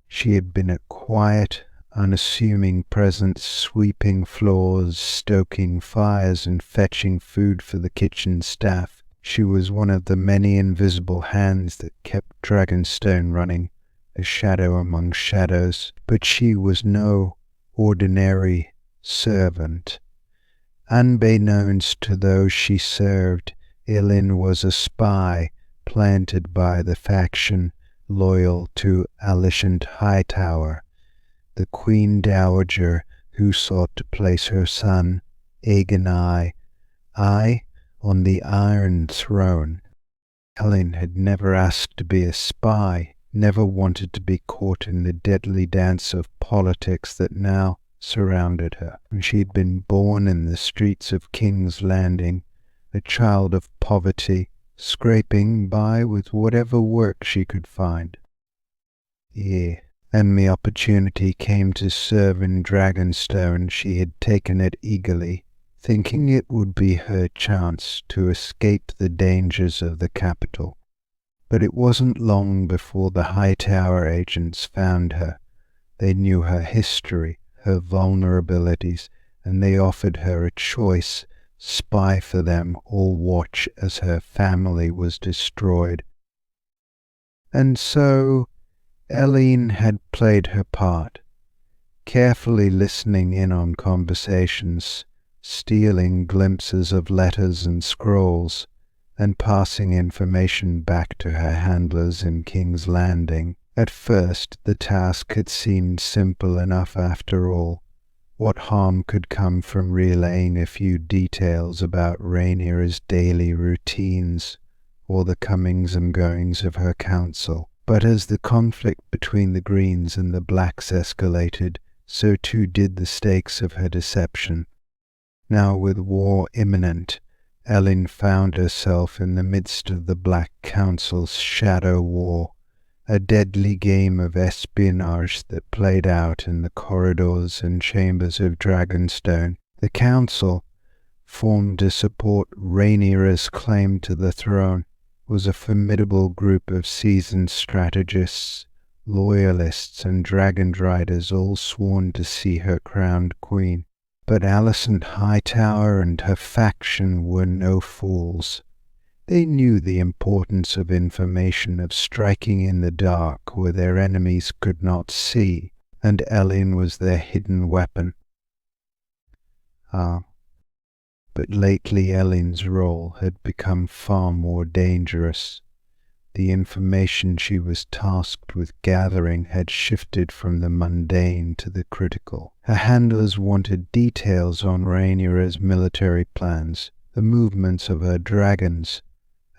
She had been a quiet, unassuming presence, sweeping floors, stoking fires, and fetching food for the kitchen staff. She was one of the many invisible hands that kept Dragonstone running, a shadow among shadows. But she was no ordinary servant. Unbeknownst to those she served, Ellen was a spy planted by the faction loyal to Alicent Hightower, the Queen Dowager who sought to place her son, Aegon I, on the Iron Throne. Ellen had never asked to be a spy, never wanted to be caught in the deadly dance of politics that now surrounded her. She had been born in the streets of King's Landing, a child of poverty, scraping by with whatever work she could find. And the opportunity came to serve in Dragonstone. She had taken it eagerly, thinking it would be her chance to escape the dangers of the capital. But it wasn't long before the Hightower agents found her. They knew her history, her vulnerabilities, and they offered her a choice: spy for them or watch as her family was destroyed. And so Ellen had played her part, carefully listening in on conversations, stealing glimpses of letters and scrolls, and passing information back to her handlers in King's Landing. At first the task had seemed simple enough after all. What harm could come from relaying a few details about Rhaenyra's daily routines, or the comings and goings of her council? But as the conflict between the Greens and the Blacks escalated, so too did the stakes of her deception. Now, with war imminent, Ellen found herself in the midst of the Black Council's shadow war, a deadly game of espionage that played out in the corridors and chambers of Dragonstone. The Council, formed to support Rhaenyra's claim to the throne, was a formidable group of seasoned strategists, loyalists, and dragon riders, all sworn to see her crowned queen. But Alicent Hightower and her faction were no fools. They knew the importance of information, of striking in the dark where their enemies could not see, and Ellen was their hidden weapon. But lately Ellen's role had become far more dangerous. The information she was tasked with gathering had shifted from the mundane to the critical. Her handlers wanted details on Rhaenyra's military plans, the movements of her dragons,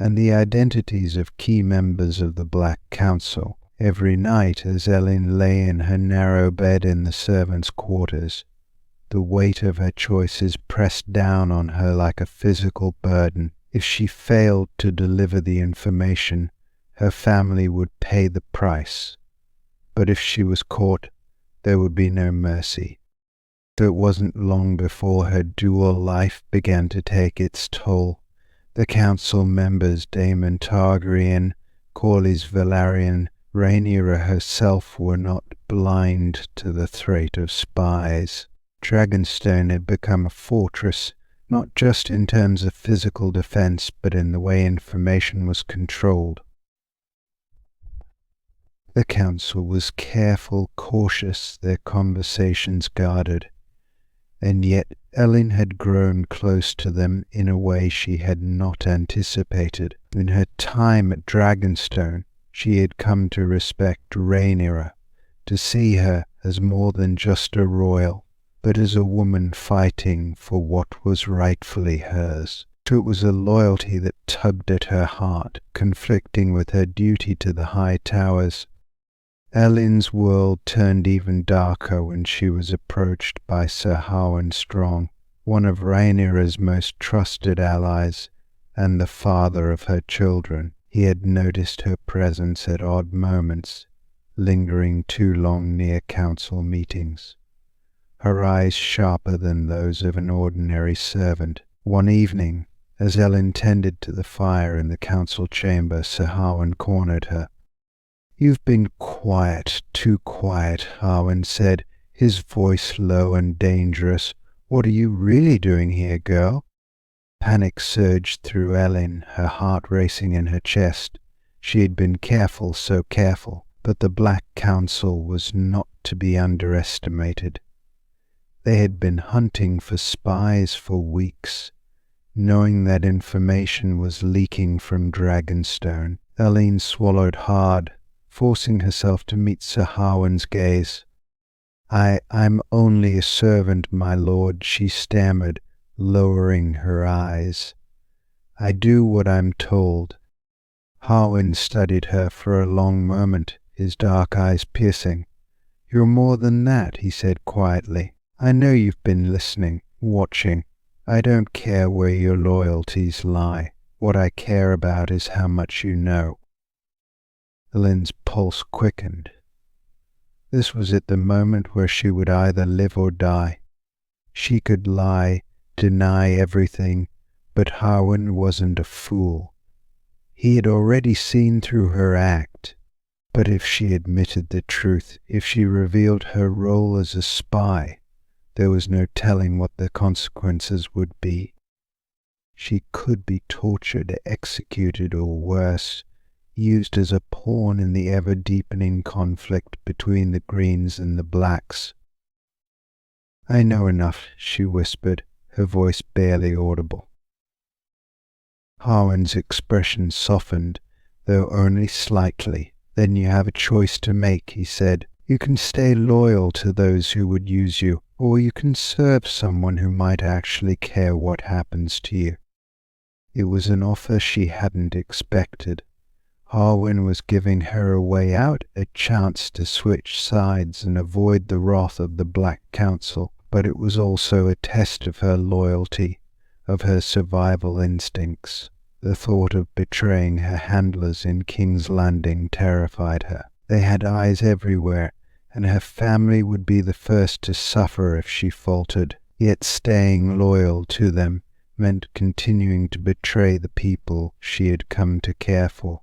and the identities of key members of the Black Council. Every night, as Ellen lay in her narrow bed in the servants' quarters, the weight of her choices pressed down on her like a physical burden. If she failed to deliver the information, her family would pay the price. But if she was caught, there would be no mercy. So it wasn't long before her dual life began to take its toll. The council members, Daemon Targaryen, Corlys Velaryon, Rhaenyra herself, were not blind to the threat of spies. Dragonstone had become a fortress, not just in terms of physical defense, but in the way information was controlled. The council was careful, cautious, their conversations guarded, and yet Ellen had grown close to them in a way she had not anticipated. In her time at Dragonstone, she had come to respect Rhaenyra, to see her as more than just a royal, but as a woman fighting for what was rightfully hers. So it was a loyalty that tugged at her heart, conflicting with her duty to the High Towers. Ellen's world turned even darker when she was approached by Sir Harwin Strong, one of Rhaenyra's most trusted allies and the father of her children. He had noticed her presence at odd moments, lingering too long near council meetings, her eyes sharper than those of an ordinary servant. One evening, as Ellen tended to the fire in the council chamber, Sir Harwin cornered her. "You've been quiet, too quiet," Harwin said, his voice low and dangerous. "What are you really doing here, girl?" Panic surged through Ellen, her heart racing in her chest. She had been careful, so careful, but the Black Council was not to be underestimated. They had been hunting for spies for weeks, knowing that information was leaking from Dragonstone. Ellen swallowed hard, forcing herself to meet Sir Harwin's gaze. I'm only a servant, my lord, she stammered, lowering her eyes. I do what I'm told. Harwin studied her for a long moment, his dark eyes piercing. You're more than that, he said quietly. I know you've been listening, watching. I don't care where your loyalties lie. What I care about is how much you know. Elend's pulse quickened. This was at the moment where she would either live or die. She could lie, deny everything, but Harwin wasn't a fool. He had already seen through her act. But if she admitted the truth, if she revealed her role as a spy, there was no telling what the consequences would be. She could be tortured, executed, or worse, used as a pawn in the ever-deepening conflict between the Greens and the Blacks. I know enough, she whispered, her voice barely audible. Harwin's expression softened, though only slightly. Then you have a choice to make, he said. You can stay loyal to those who would use you, or you can serve someone who might actually care what happens to you. It was an offer she hadn't expected. Harwin was giving her a way out, a chance to switch sides and avoid the wrath of the Black Council, but it was also a test of her loyalty, of her survival instincts. The thought of betraying her handlers in King's Landing terrified her. They had eyes everywhere, and her family would be the first to suffer if she faltered. Yet staying loyal to them meant continuing to betray the people she had come to care for,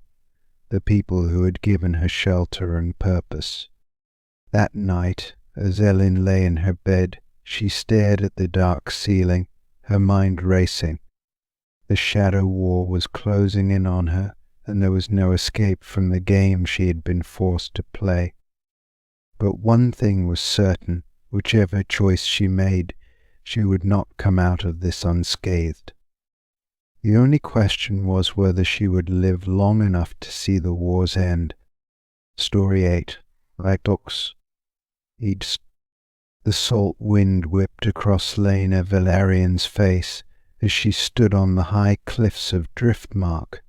the people who had given her shelter and purpose. That night, as Ellen lay in her bed, she stared at the dark ceiling, her mind racing. The shadow war was closing in on her, and there was no escape from the game she had been forced to play. But one thing was certain, whichever choice she made, she would not come out of this unscathed. The only question was whether she would live long enough to see the war's end. Story 8. Like ducks. The salt wind whipped across Lena Valerian's face as she stood on the high cliffs of Driftmark,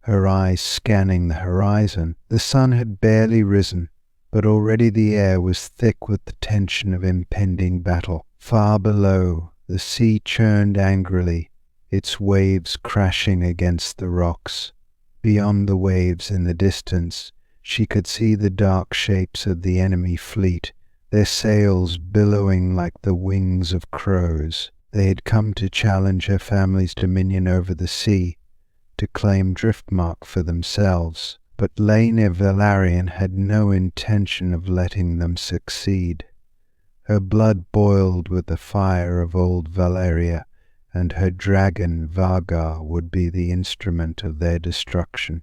her eyes scanning the horizon. The sun had barely risen, but already the air was thick with the tension of impending battle. Far below, the sea churned angrily, its waves crashing against the rocks. Beyond the waves in the distance, she could see the dark shapes of the enemy fleet, their sails billowing like the wings of crows. They had come to challenge her family's dominion over the sea, to claim Driftmark for themselves. But Lena Valerian had no intention of letting them succeed. Her blood boiled with the fire of old Valeria, and her dragon Vargar would be the instrument of their destruction.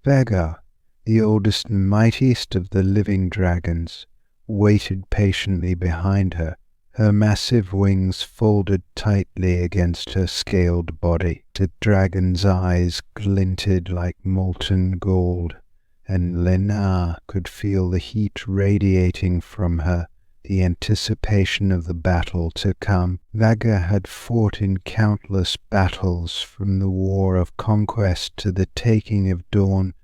Vargar, the oldest and mightiest of the living dragons, waited patiently behind her, her massive wings folded tightly against her scaled body. The dragon's eyes glinted like molten gold, and Lena could feel the heat radiating from her, the anticipation of the battle to come. Vargar had fought in countless battles, from the war of conquest to the taking of Dawn,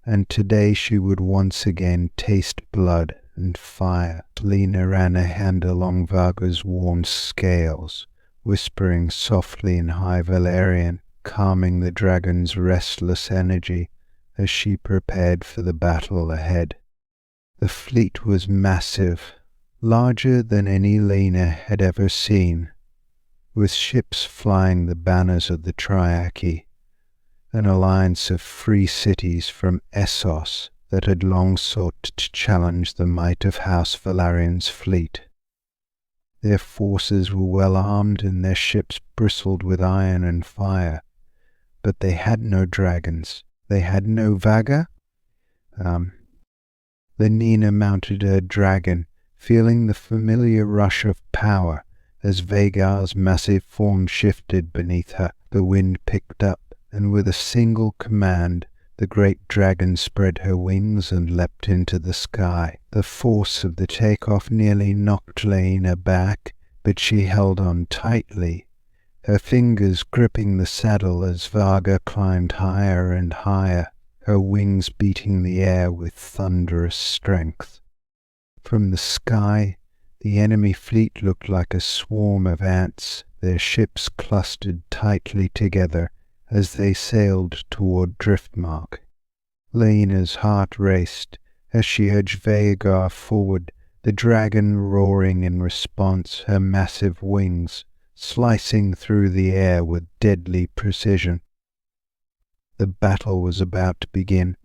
and today she would once again taste blood and fire. Lena ran a hand along Vargar's warm scales, whispering softly in High Valerian, calming the dragon's restless energy as she prepared for the battle ahead. The fleet was massive, larger than any Lena had ever seen, with ships flying the banners of the Triarchy, an alliance of free cities from Essos that had long sought to challenge the might of House Valerian's fleet. Their forces were well armed and their ships bristled with iron and fire, but they had no dragons. They had no Vargar. Lenina mounted her dragon, feeling the familiar rush of power as Vargar's massive form shifted beneath her. The wind picked up, and with a single command, The great dragon spread her wings and leapt into the sky. The force of the takeoff nearly knocked Laena back, but she held on tightly, her fingers gripping the saddle as Varga climbed higher and higher, her wings beating the air with thunderous strength. From the sky, the enemy fleet looked like a swarm of ants, their ships clustered tightly together as they sailed toward Driftmark. Laena's heart raced as she urged Vhagar forward, the dragon roaring in response, her massive wings slicing through the air with deadly precision. The battle was about to begin.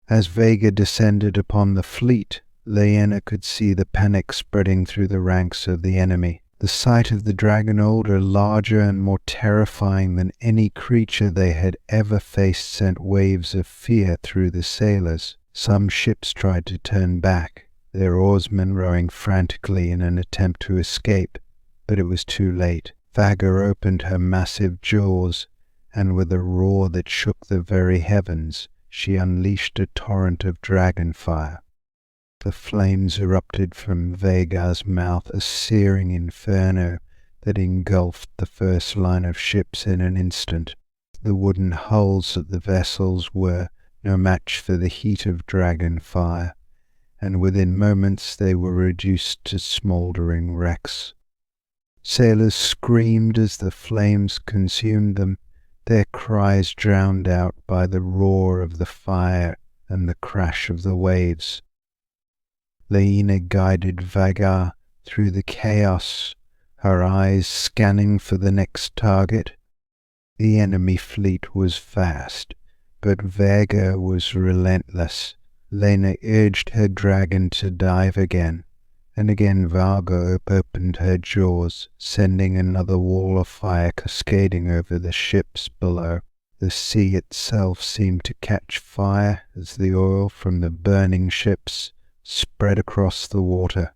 As Vhagar descended upon the fleet, Laena could see the panic spreading through the ranks of the enemy. The sight of the dragon older, larger and more terrifying than any creature they had ever faced sent waves of fear through the sailors. Some ships tried to turn back, their oarsmen rowing frantically in an attempt to escape, but it was too late. Vhagar opened her massive jaws, and with a roar that shook the very heavens, she unleashed a torrent of dragon fire. The flames erupted from Vhagar's mouth, a searing inferno that engulfed the first line of ships in an instant. The wooden hulls of the vessels were no match for the heat of dragon fire, and within moments they were reduced to smouldering wrecks. Sailors screamed as the flames consumed them, their cries drowned out by the roar of the fire and the crash of the waves. Laena guided Vhagar through the chaos, her eyes scanning for the next target. The enemy fleet was vast, but Vhagar was relentless. Laena urged her dragon to dive again, and again Varga opened her jaws, sending another wall of fire cascading over the ships below. The sea itself seemed to catch fire as the oil from the burning ships spread across the water,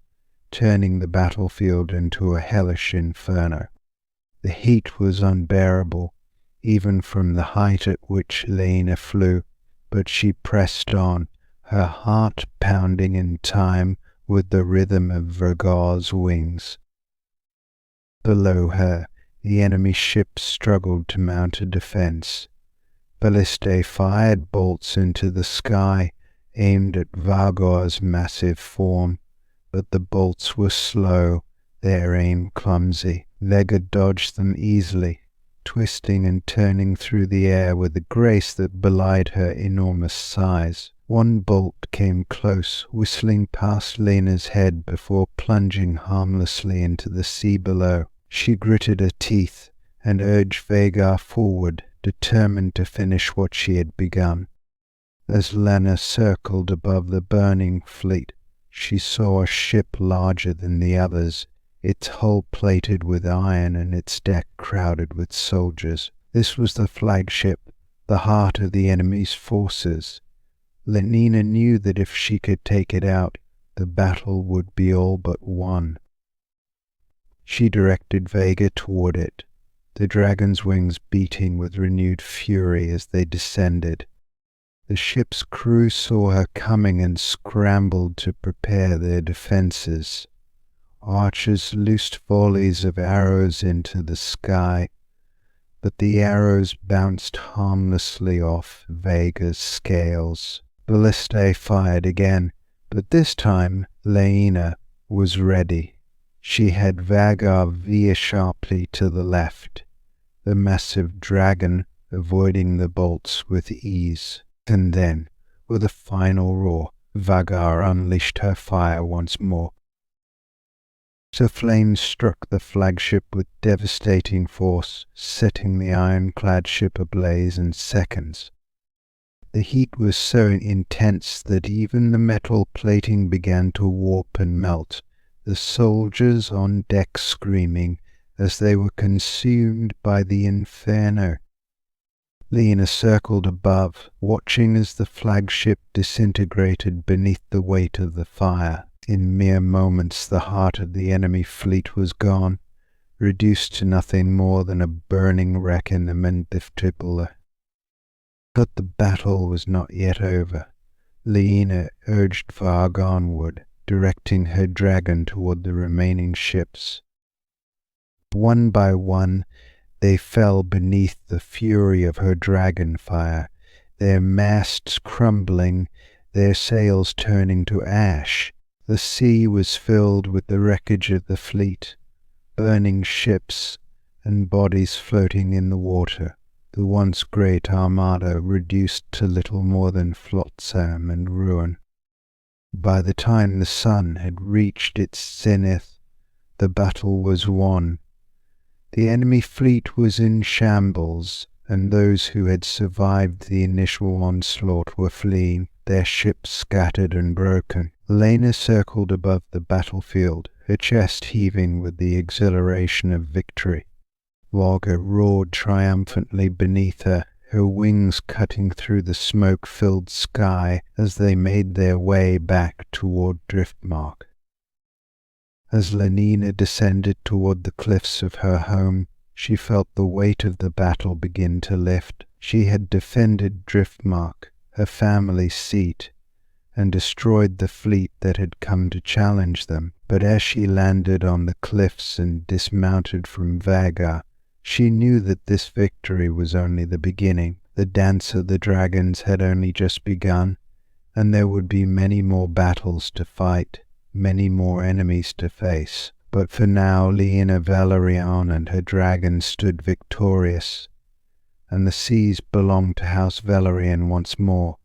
turning the battlefield into a hellish inferno. The heat was unbearable, even from the height at which Laena flew, but she pressed on, her heart pounding in time with the rhythm of Vhagar's wings. Below her, the enemy ships struggled to mount a defense. Ballistae fired bolts into the sky, aimed at Vhagar's massive form, but the bolts were slow, their aim clumsy. Vhagar dodged them easily, twisting and turning through the air with a grace that belied her enormous size. One bolt came close, whistling past Laena's head before plunging harmlessly into the sea below. She gritted her teeth and urged Vhagar forward, determined to finish what she had begun. As Laena circled above the burning fleet, she saw a ship larger than the others, its hull plated with iron and its deck crowded with soldiers. This was the flagship, the heart of the enemy's forces. Laena knew that if she could take it out, the battle would be all but won. She directed Vhagar toward it, the dragon's wings beating with renewed fury as they descended. The ship's crew saw her coming and scrambled to prepare their defences. Archers loosed volleys of arrows into the sky, but the arrows bounced harmlessly off Vhagar's scales. Ballistae fired again, but this time Laena was ready. She had Vhagar veer sharply to the left, the massive dragon avoiding the bolts with ease. And then, with a final roar, Vhagar unleashed her fire once more. The flames struck the flagship with devastating force, setting the ironclad ship ablaze in seconds. The heat was so intense that even the metal plating began to warp and melt, the soldiers on deck screaming as they were consumed by the inferno. Laena circled above, watching as the flagship disintegrated beneath the weight of the fire. In mere moments the heart of the enemy fleet was gone, reduced to nothing more than a burning wreck in the Mendithtibulla. But the battle was not yet over. Laena urged Varg onward, directing her dragon toward the remaining ships. One by one, they fell beneath the fury of her dragon fire, their masts crumbling, their sails turning to ash. The sea was filled with the wreckage of the fleet, burning ships and bodies floating in the water, the once great armada reduced to little more than flotsam and ruin. By the time the sun had reached its zenith, the battle was won. The enemy fleet was in shambles, and those who had survived the initial onslaught were fleeing, their ships scattered and broken. Laena circled above the battlefield, her chest heaving with the exhilaration of victory. Varga roared triumphantly beneath her, her wings cutting through the smoke-filled sky as they made their way back toward Driftmark. As Laena descended toward the cliffs of her home, she felt the weight of the battle begin to lift. She had defended Driftmark, her family's seat, and destroyed the fleet that had come to challenge them. But as she landed on the cliffs and dismounted from Vagar, she knew that this victory was only the beginning. The dance of the dragons had only just begun, and there would be many more battles to fight, many more enemies to face. But for now Laena Velaryon and her dragon stood victorious, and the seas belonged to House Velaryon once more.